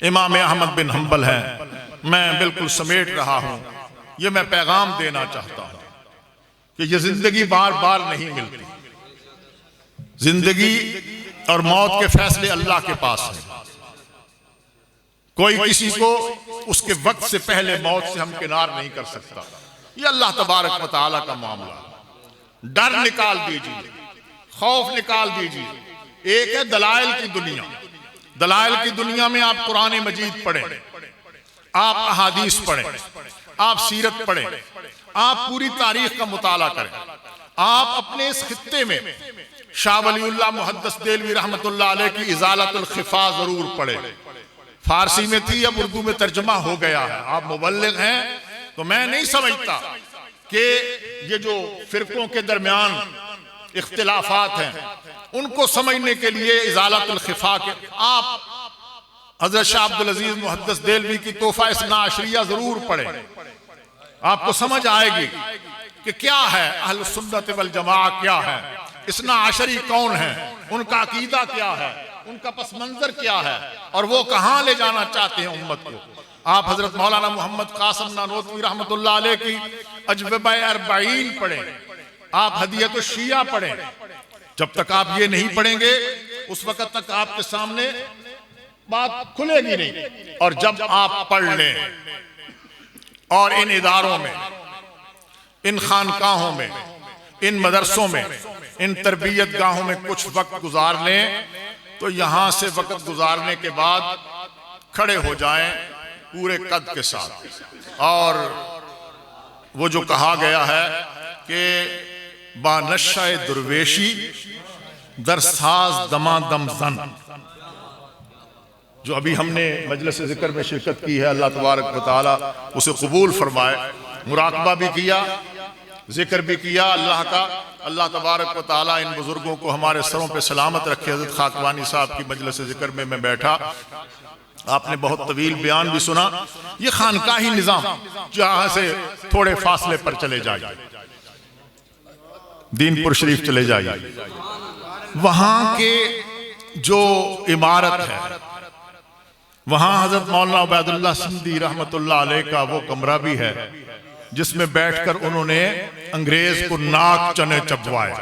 इमाम अहमद बिन हम्बल है, मैं बिल्कुल समेट रहा हूं, ये मैं पैगाम देना चाहता हूं कि ये जिंदगी बार बार नहीं मिलती, जिंदगी और मौत के फैसले अल्लाह के पास है। कोई किसी को उसके वक्त से पहले मौत से हमकिनार नहीं कर सकता, ये अल्लाह तबारक व तआला का मामला। डर निकाल दीजिए, खौफ निकाल दीजिए। एक है दलाइल की दुनिया, दलाइल की दुनिया में आप कुरान मजीद पढ़ें, आप अहादीस पढ़ें, आप सीरत पढ़ें, आप पूरी तारीख का मुताला करें। आप अपने इस खित्ते में शाह वलीउल्लाह मुहद्दिस देलवी रहमतुल्लाह अलैह की इजालतुल खिफा जरूर पढ़ें। फारसी में थी, अब उर्दू में तर्जुमा हो गया है। आप मुबल्लिग हैं तो मैं नहीं समझता कि ये जो फिरकों के दरमियान इख्तिलाफात हैं उनको समझने के लिए इजालतुल खिफा के आप हजरत शाह अब्दुल अजीज मुहद्दिस देलवी की तोहफा इस्ना अशरिया जरूर पढ़ें, आपको समझ आएगी कि क्या है अहल सुन्नत वल जमा, क्या है इस्ना अशरी, कौन है, उनका अकीदा क्या है, उनका पस मंजर क्या है और वो कहां ले जाना चाहते हैं उम्मत को। आप हजरत मौलाना मोहम्मद कासिम नानोतवी रहमतुल्लाह अलैह की अजवबा अरबाईन पढ़ें, आप हदियत शिया पढ़ें। जब तक आप ये नहीं पढ़ेंगे उस वक्त तक आपके सामने बात खुलेगी नहीं। और जब आप पढ़ लें और इन इदारों में, इन खानकाहों में, इन मदरसों में, इन तरबियत गाहों में कुछ वक्त गुजार लें, तो यहां से वक्त गुजारने के बाद खड़े हो जाएं पूरे कद के साथ। और वो जो कहा गया है कि बानशाए दुर्वेशी दरसाज दमा दम जन, जो अभी हमने मजलिस जिक्र में शिरकत की है, अल्लाह तबारक व तआला उसे कबूल फरमाए। मुराकबा भी किया जिक्र भी किया अल्लाह का। अल्लाह तबारक व तआला इन बुजुर्गों को हमारे सरों पे सलामत रखे। हज़रत खाकवानी साहब की मजलिस जिक्र में मैं बैठा, आपने बहुत तवील बयान भी सुना। ये खानकाही निज़ाम जहाँ से थोड़े फासले पर चले जाइए, दीनपुर शरीफ चले जाइए, वहाँ के जो इमारत है, वहाँ हज़रत मौलाना उबैदुल्लाह सिंधी रहमतुल्लाह अलैह का वो कमरा भी है जिसमें बैठकर उन्होंने अंग्रेज को नाक चने चबवाए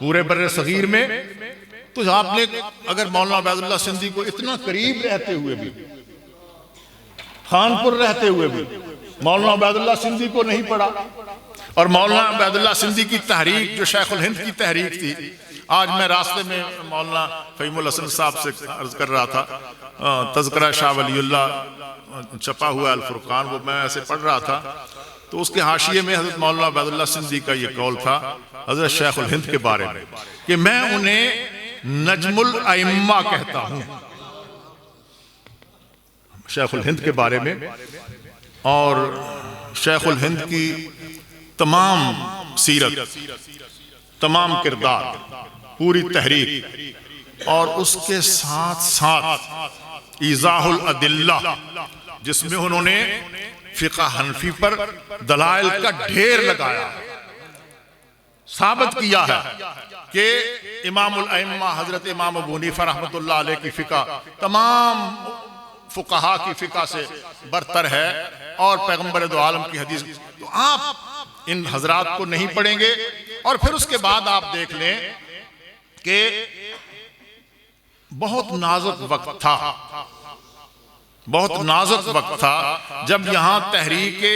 पूरे बर्रे सगीर में। तो आपने अगर मौलाना उबैदुल्लाह सिंधी को इतना करीब रहते हुए भी, खानपुर रहते हुए भी मौलाना उबैदुल्लाह सिंधी को नहीं पढ़ा, और मौलाना उबैदुल्लाह सिंधी की तहरीक जो शेखुल हिंद की तहरीक थी, आज मैं रास्ते में मौलाना फ़हीमुल हसन साहब से अर्ज कर रहा था, तज़किरा शाह वलीउल्लाह छपा हुआ अल फुरकान, वो मैं ऐसे पढ़ रहा था, तो उसके हाशिये में हज़रत मौलाना उबैदुल्लाह सिंधी का ये कौल था हज़रत शेखुल हिंद के बारे में कि मैं उन्हें नजमुल अइम्मा कहता हूँ, शेखुल हिंद के बारे में। और शेखुल हिंद की तमाम सीरत, तमाम किरदार, पूरी तहरीक, और उसके साथ साथ इज़ाहुल अदिल्ला जिसमें उन्होंने फ़िक़्ह हनफी पर दलाइल का ढेर लगाया, साबित किया है कि इमामुल अइम्मा हज़रत इमाम अबू हनीफ़ा रहमतुल्लाह अलैह की फ़िक़्ह तमाम फ़ुक़हा की फ़िक़्ह से बरतर है, और पैगम्बर दो आलम की हदीस। तो आप इन हजरात को नहीं पढ़ेंगे, और फिर उसके बाद आप देख लें कि बहुत नाजुक वक्त था, बहुत नाजुक वक्त था जब यहां तहरीके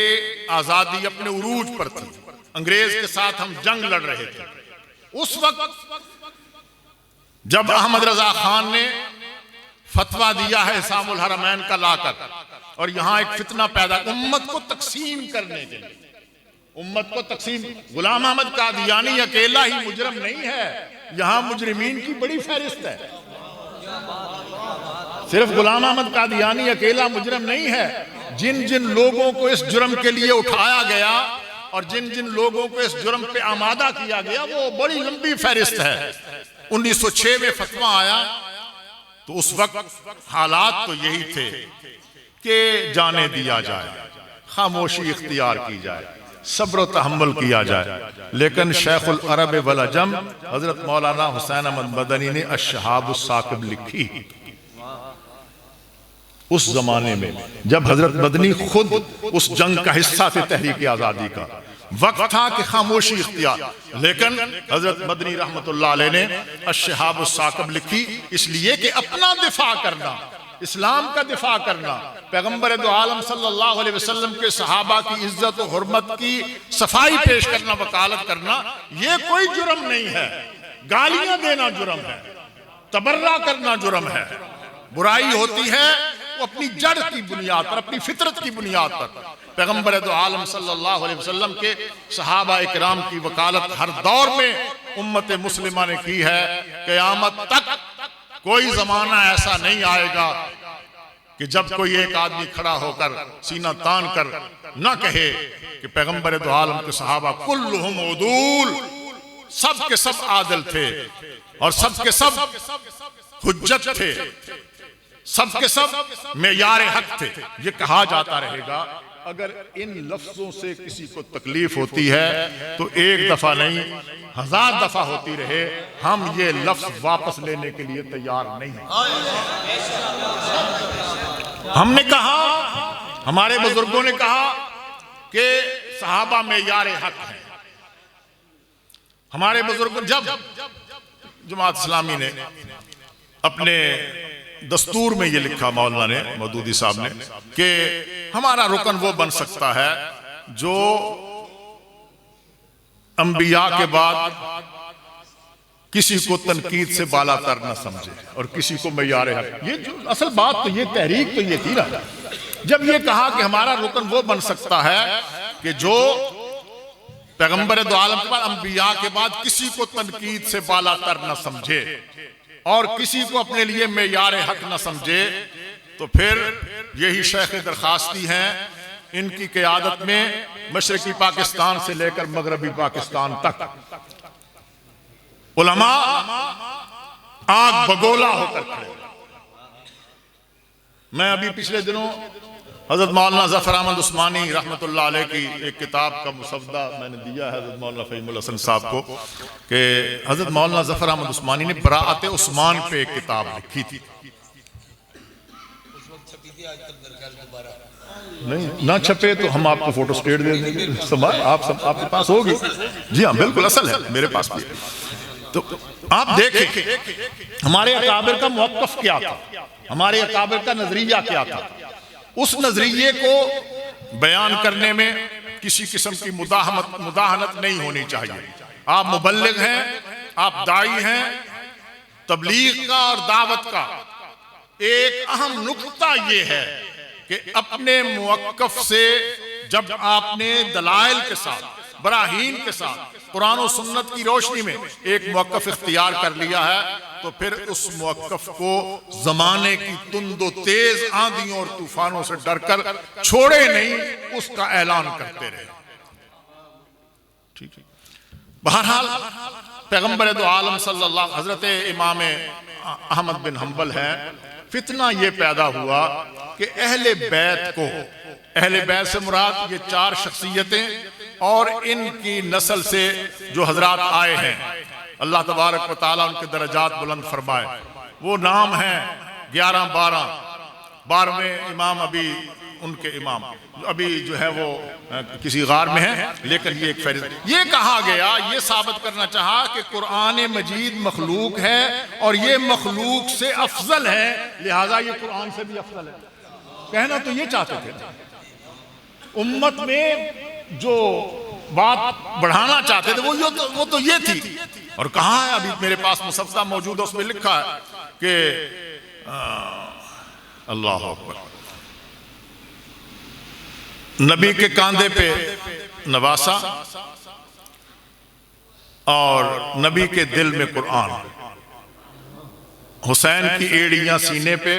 आजादी अपने उरूज पर थी, अंग्रेज के साथ हम जंग लड़ रहे थे। उस वक्त जब अहमद रजा खान ने फतवा दिया है इसामुल हरमैन का लाकर, और यहां एक फितना पैदा, उम्मत को तकसीम करने के लिए, उम्मत को तकसीम, गुलाम अहमद कादियानी अकेला ही मुजरम नहीं है, यहां मुजरिमीन की बड़ी फहरिस्त है। सिर्फ गुलाम अहमद कादियानी अकेला मुजरम नहीं है, जिन जिन लोगों को इस जुर्म के लिए उठाया गया और जिन जिन लोगों को इस जुर्म पे आमादा किया गया, वो बड़ी लंबी फहरिस्त है। 1906 में फतवा आया, तो उस वक्त हालात तो यही थे कि जाने दिया जाए, खामोशी इख्तियार की जाए, सब्र तहम्मुल किया जाए। लेकिन शेखुल अरब वल अजम हजरत मौलाना हुसैन अहमद मदनी ने अश-शहाबुस साकिब लिखी। उस जमाने में जब हजरत मदनी खुद उस जंग का हिस्सा थे, तहरीक आजादी का वक्त था कि खामोशी इख्तियार, लेकिन हजरत मदनी रहमतुल्लाह अलैह ने अश-शहाबुस साकिब लिखी, इसलिए कि अपना दिफा करना, इस्लाम का दिफा करना, पैगम्बर दो आलम सल्लल्लाहु अलैहि वसल्लम के सहाबा की इज्जत और हुर्मत की सफाई पेश करना, वकालत करना, ये कोई जुर्म नहीं है। गालियां देना जुर्म है, तबर्रा करना जुर्म है। बुराई होती है वो अपनी जड़ की बुनियाद पर, अपनी फितरत की बुनियाद पर। पैगम्बर दो आलम सल्लल्लाहु अलैहि वसल्लम के सहाबा इकराम की वकालत हर दौर में उम्मत मुस्लिमा ने की है। क़यामत तक कोई जमाना ऐसा नहीं आएगा कि जब कोई एक आदमी खड़ा होकर सीना तान कर न कहे कि पैगम्बर दो आलम के सहाबा कुल्लुहुम उदूल, सब के सब आदिल थे और सब के सब हुज्जत थे, सब के सब मेयार हक थे। ये कहा जाता रहेगा। अगर इन लफ्जों से किसी को तकलीफ होती है तो एक दफा नहीं 1000 दफा होती रहे, हम ये लफ्ज वापस लेने के लिए तैयार नहीं हैं। हमने कहा, हमारे बुजुर्गों ने कहा कि सहाबा मेयार हक हैं। हमारे बुजुर्ग, जब जमात इस्लामी ने अपने दस्तूर में ये लिखा, मौलाना ने, मौदूदी साहब ने, कि हमारा रुकन वो बन सकता है जो अंबिया के बाद किसी को तनकीद से बाला तर न समझे और किसी को मेयार हक। ये जो असल बात तो ये तहरीक तो ये थी ना, जब ये कहा कि हमारा रुकन वो बन सकता है कि जो पैगंबर दो आलम के बाद, अंबिया के बाद किसी को तनकीद से बाला तर न समझे और किसी को अपने लिए मेयार हक न समझे, तो फिर यही शेख दरखास्ती हैं इनकी क़यादत में मशरक़ी पाकिस्तान से लेकर मगरबी पाकिस्तान तक उलमा आग बगोला होकर खड़े। मैं अभी पिछले दिनों हज़रत मौलाना ज़फ़र अहमद उस्मानी रहमतुल्लाह अलैह की एक किताब का मुसव्वदा मैंने दिया है हज़रत मौलाना फ़हीमुल हसन साहब को कि हज़रत मौलाना ज़फ़र अहमद उस्मानी ने बराअत उस्मान पे एक किताब लिखी थी। नहीं ना छपे तो हम आपको फोटो स्टेट दे देंगे, सब आपके पास होगी। जी हाँ बिल्कुल, असल है, मेरे पास भी है। तो आप देखें हमारे अकाबिर का मौक़िफ़ क्या था, हमारे अकाबिर का नजरिया क्या था। उस नजरिए को बयान करने में किसी किस्म की मुदाहनत नहीं होनी चाहिए। आप मुबल्लिग हैं, आप दाई हैं। तबलीग का और दावत का एक अहम नुक्ता ये है कि अपने मुवक्किफ़ से जब आपने दलाइल के साथ, बराहीन के साथ, कुरान और सुन्नत की रोशनी में एक मुवक्किफ़ इख्तियार कर लिया है तो फिर उस मुवक्किफ़ को ज़माने की तुंदो तेज आंधियों और तूफानों से डरकर छोड़े नहीं, उसका ऐलान करते रहे। ठीक है। बहरहाल पैगंबर दो आलम सल्लल्लाहु हज़रत इमाम अहमद बिन हम्बल है, फितना ये पैदा हुआ कि अहले बैत को, अहले बैत से मुराद ये चार शख्सियतें और इनकी नस्ल से जो हजरात आए हैं, अल्लाह तबारक व तआला उनके दरजात बुलंद फरमाए। वो नाम है 11-12, 12वें इमाम अभी उनके इमाम अभी जो है वो किसी गार में है, लेकिन ये एक फहरिस्त। ये कहा गया, ये साबित करना चाहा कि कुरान मजीद मखलूक है और ये मखलूक से अफजल है, लिहाजा ये कुरान से भी अफजल है। कहना तो ये चाहते थे। उम्मत में जो बात बढ़ाना चाहते थे वो तो ये थी। और कहाँ है, अभी मेरे पास मुसव्वदा मौजूद है, उसमें लिखा है कि अल्लाह अकबर, नबी के कांधे पे नवासा और नबी के दिल में कुरान, हुसैन की एड़ियां सीने पे,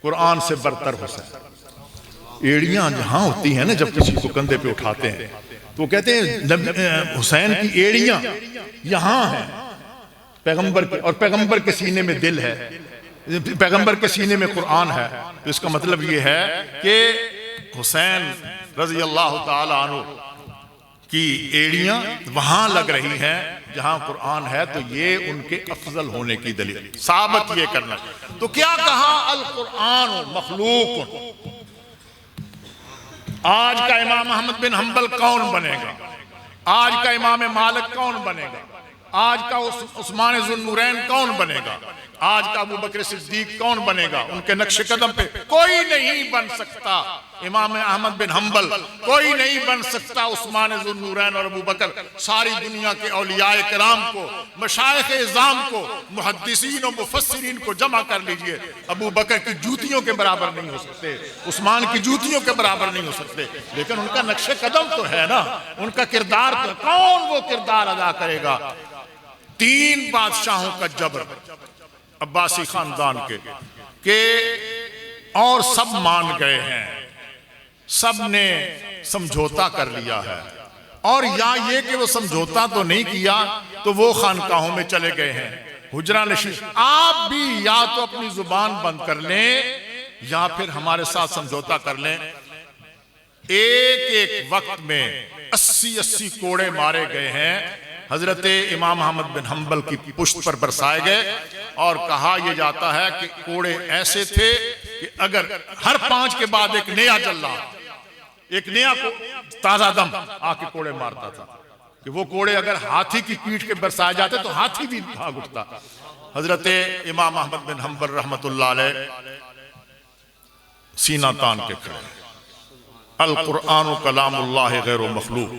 कुरान से बरतर हुसैन। एड़ियां जहां होती हैं ना, जब किसी को कंधे पे उठाते हैं तो कहते हैं हुसैन की एड़ियां यहां हैं पैगंबर के, और पैगंबर के सीने में दिल है, पैगंबर के सीने में कुरान है। तो इसका मतलब ये है कि हुसैन रज़ी अल्लाह ताला अन्हु की एड़ियां वहां लग रही हैं जहां कुरान है, तो ये उनके अफजल होने की दलील साबित ये करना। तो क्या कहा, अल कुरान मखलूक। आज का इमाम अहमद बिन हम्बल कौन बनेगा, आज का इमाम मालिक कौन बनेगा, आज का उस्मान ज़ुन्नूरैन कौन बनेगा, आज का अबू बकर सिद्दीक कौन बनेगा, उनके नक्शे कदम पे कोई नहीं बन सकता। इमाम अहमद बिन हम्बल कोई नहीं बन सकता, उस्मान ज़ुन्नूरैन और अबू बकर। सारी दुनिया के औलियाए किराम को, मशाइख इज़ाम को, मुहद्दिसीन और मुफस्सिरीन को जमा कर लीजिए, अबू बकर की जूतियों के बराबर नहीं हो सकते, उस्मान की जूतियों के बराबर नहीं हो सकते। लेकिन उनका नक्शे कदम तो है ना, उनका किरदार तो, कौन वो किरदार अदा करेगा। 3 बादशाहों का जबर अब्बासी खानदान के और सब मान गए हैं, सब ने समझौता कर लिया है। और या ये कि वो समझौता तो नहीं किया तो वो खानकाहों में चले गए हैं, हुजरा नशीन। आप भी या तो अपनी जुबान बंद कर लें या फिर हमारे साथ समझौता कर लें। एक एक वक्त में 80-80 कोड़े मारे गए हैं, हजरत इमाम अहमद बिन हम्बल की पुश्त पर बरसाए गए। और कहा यह जाता है कि कोड़े ऐसे थे कि अगर हर 5 के बाद एक नया जल्ला, एक नया को ताजा दम आके कोड़े मारता था, कि वो कोड़े अगर हाथी की पीठ के बरसाए जाते तो हाथी भी भाग उठता। हजरत इमाम अहमद बिन हम्बल रहमतुल्लाह अलैह सीना तान के खड़े, अल कुरान कलामुल्लाह गैर मखलूक।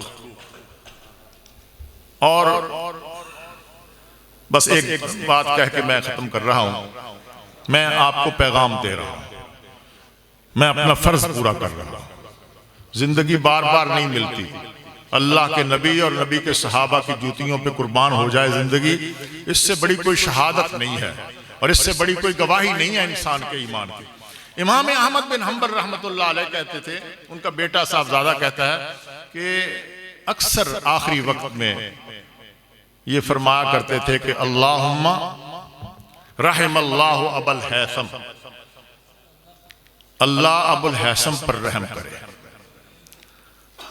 और बस एक बात कह के मैं खत्म कर रहा हूं, मैं आपको पैगाम दे रहा हूं, मैं अपना फर्ज पूरा कर रहा हूं। जिंदगी बार बार नहीं मिलती, अल्लाह के नबी और नबी के सहाबा की जूतियों पे कुर्बान हो जाए जिंदगी, इससे बड़ी कोई शहादत नहीं है और इससे बड़ी कोई गवाही नहीं है इंसान के ईमान की। इमाम अहमद बिन हम्बल रहमतुल्लाह अलैह कहते थे, उनका बेटा साहबजादा कहता है कि अक्सर आखिरी वक्त में ये फरमाया करते थे कि अल्लाहुम्मा रहमल्लाहु अबुल हैसम, अल्लाह अबुल हैसम पर रहम करे,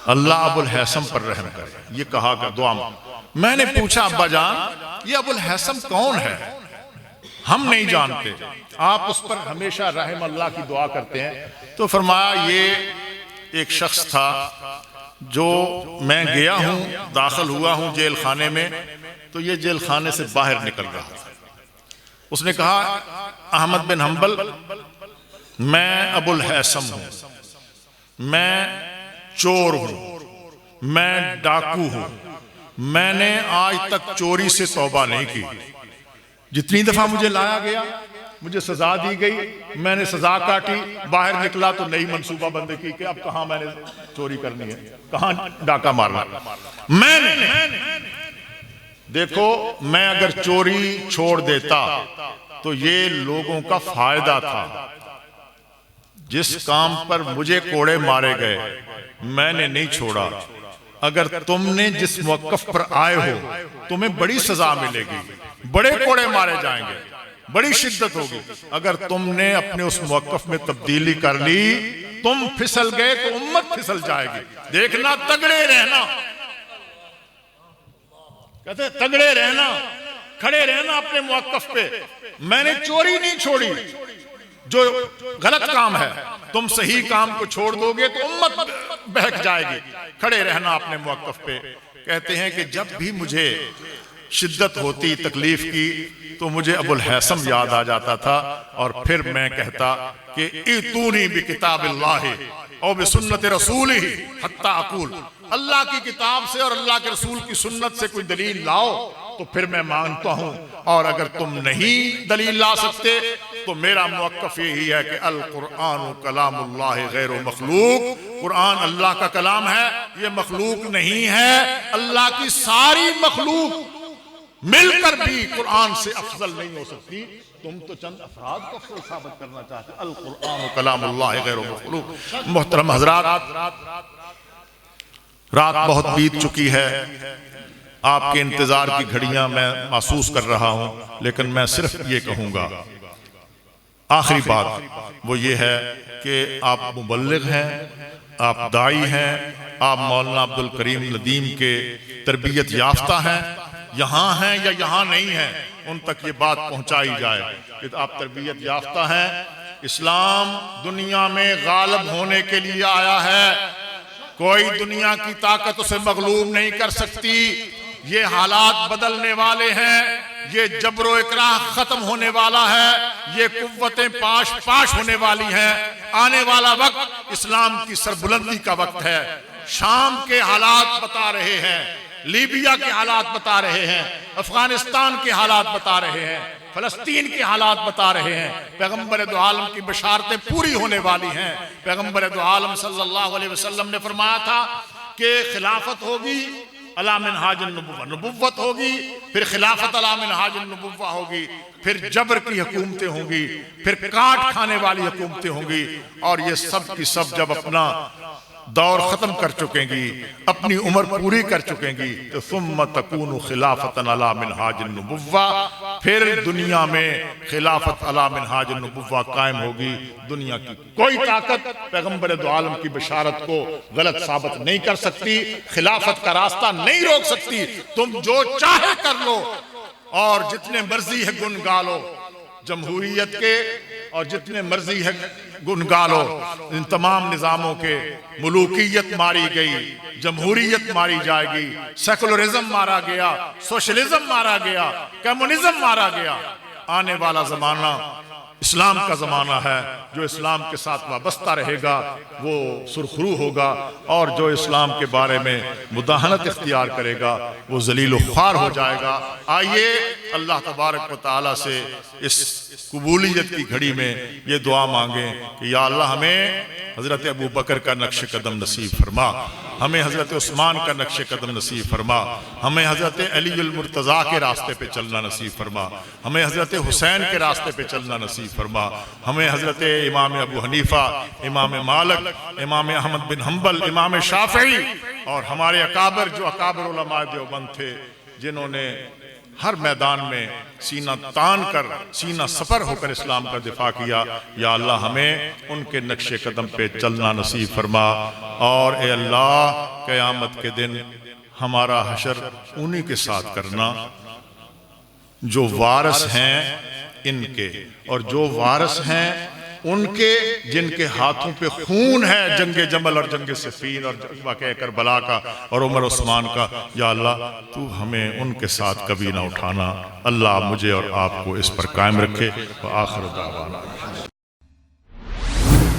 अल्लाह अबुल हैसम पर रहम करे। ये कहा का दुआ। मैंने पूछा अब्बा जान ये अबुल हैसम कौन है, हम नहीं जानते, आप उस पर हमेशा रहम अल्लाह की दुआ करते हैं। तो फरमाया ये एक शख्स था जो मैं गया हूं, दाखिल हुआ हूं जेल खाने में, तो ये जेल खाने से बाहर निकल रहा था। उसने कहा अहमद बिन हम्बल मैं अबुल हैसम हूं, मैं चोर हूं, मैं डाकू हूं, मैंने आज तक चोरी से तौबा नहीं की। जितनी दफा मुझे लाया गया मुझे सजा दी गई, मैंने सजा काटी, बाहर निकला तो नई मंसूबा बंदी की कि अब कहां मैंने चोरी करनी है, कहां डाका मारना। मैंने देखो मैं अगर चोरी छोड़ देता तो ये लोगों का फायदा था। जिस काम पर मुझे कोड़े मारे गए मैंने नहीं छोड़ा। अगर तुमने जिस मौकफ पर आए हो तुम्हें बड़ी सजा मिलेगी, बड़े कोड़े मारे जाएंगे, बड़ी शिद्दत होगी। अगर तुमने अपने उस मौकफ में तब्दीली कर ली, तुम फिसल गए तो उम्मत फिसल जाएगी। देखना तगड़े रहना, कहते तगड़े रहना, खड़े रहना अपने मौकफ पे। मैंने चोरी नहीं छोड़ी, जो गलत काम है, तुम सही काम को छोड़ दोगे तो उम्मत बहक जाएगी। खड़े रहना अपने मौकफ पे। कहते हैं कि जब भी मुझे शिद्दत होती तकलीफ की तो मुझे अबुल हैसम याद आ जाता था और फिर मैं कहता कि इतूनी बि किताबिल्लाहि और बिसुन्नत रसूलिही हत्ता अकूल, अल्लाह की किताब से और अल्लाह के रसूल की सुन्नत से कोई दलील लाओ तो फिर मैं मानता हूं, और अगर तुम नहीं दलील ला सकते तो मेरा मौक़िफ़ यही है कि अल कुरान कलामुल्लाह गैर मखलूक, कुरान अल्लाह का कलाम है, ये मखलूक नहीं है। अल्लाह की सारी मखलूक मिलकर भी कुरान से अफजल नहीं हो सकती। तुम तो चंद अफराद को अफजल साबित करना चाहते। अल कुरान कलामुल्लाह गैर मखलूक। मोहतरम हज़रात, रात बहुत बीत चुकी है, आपके इंतजार की घड़ियां मैं महसूस कर रहा हूं, लेकिन मैं सिर्फ ये कहूंगा, आखिरी बात वो ये है कि आप मुबल्लिग हैं, आप दाई हैं, आप मौलाना अब्दुल करीम नदीम के तरबियत याफ्ता हैं, यहाँ हैं या यहाँ नहीं हैं, उन तक ये बात पहुंचाई जाए कि आप तरबियत याफ्ता हैं। इस्लाम दुनिया में गालिब होने के लिए आया है, कोई दुनिया की ताकत उसे मगलूब नहीं कर सकती। ये हालात बदलने वाले हैं, ये जबरो इकराह खत्म होने वाला है, ये कुव्वतें पाश पाश होने वाली हैं। आने वाला वक्त इस्लाम की सरबुलंदी का वक्त है। शाम के हालात बता रहे हैं, लीबिया के हालात बता रहे हैं, अफगानिस्तान के हालात बता रहे हैं, फलस्तीन के हालात बता रहे हैं। पैगंबर दो आलम की बशारतें पूरी होने वाली हैं। पैगंबर दो आलम सल्लल्लाहु अलैहि वसल्लम ने फरमाया था कि खिलाफत होगी अला मिनहाज अन्नुबुव्वा, नबुव्वत होगी, फिर खिलाफत अला मिनहाज अन्नुबुव्वा होगी, फिर जबर की हुकूमतें होंगी, फिर काट खाने वाली हुकूमतें होंगी, और ये सब की सब जब अपना दौर खत्म कर चुकेंगी, अपनी उम्र पूरी कर चुकेंगी, तो सुम्मा तकूनु खिलाफतन अला मिनहाज अन्नुबुव्वा, फिर दुनिया में खिलाफत अला मिनहाज अन्नुबुव्वा कायम होगी। दुनिया की कोई ताकत पैगंबर दो आलम की बशारत को गलत साबित नहीं कर सकती, खिलाफत का रास्ता नहीं रोक सकती। तुम जो चाहे कर लो और जितने मर्जी है गुन गालो जमहूरियत के, और जितने मर्जी है गुन गालो इन तमाम निजामों के। मुलूकियत मारी गई, जमहूरियत मारी जाएगी, सेकुलरिज्म मारा गया, सोशलिज्म मारा गया, कम्युनिज्म मारा गया। आने वाला जमाना इस्लाम का जमाना है। जो इस्लाम के साथ वाबस्ता रहेगा वो सुरखरू होगा, और जो इस्लाम के बारे में मुदाहनत इख्तियार करेगा वो जलील ख्वार हो जाएगा। आइए अल्लाह तबारक व तआला से इस कबूलियत की घड़ी में ये दुआ मांगे कि या अल्लाह हमें हज़रत अबू बकर का नक्श कदम नसीब फरमा। हमें हज़रत उस्मान का नक्शे कदम नसीब फरमा, हमें हज़रत अलीउल मुर्तज़ा के रास्ते पे चलना नसीब फरमा, हमें हज़रत हुसैन के रास्ते पे चलना नसीब फरमा, हमें हज़रत इमाम अबू हनीफ़ा, इमाम मालिक, इमाम अहमद बिन हम्बल, इमाम शाफ़ी और हमारे अकाबर जो अकाबर उलमा देवबंद थे, जिन्होंने हर मैदान में सीना तान कर, सीना सफर होकर इस्लाम का दिफा किया, या अल्लाह हमें उनके नक्शे कदम पे चलना नसीब फरमा। और ए अल्लाह, क़यामत के दिन हमारा हशर उन्हीं के साथ करना जो वारिस हैं इनके, और जो वारिस हैं उनके जिनके हाथों पे खून है जंगे जमल और जंगे सिफ़ीन और वाक़या करबला का और उमर उस्मान का। या अल्लाह, तू हमें उनके साथ कभी ना उठाना। अल्लाह मुझे और आपको इस पर कायम रखे। व आखिर दावाना।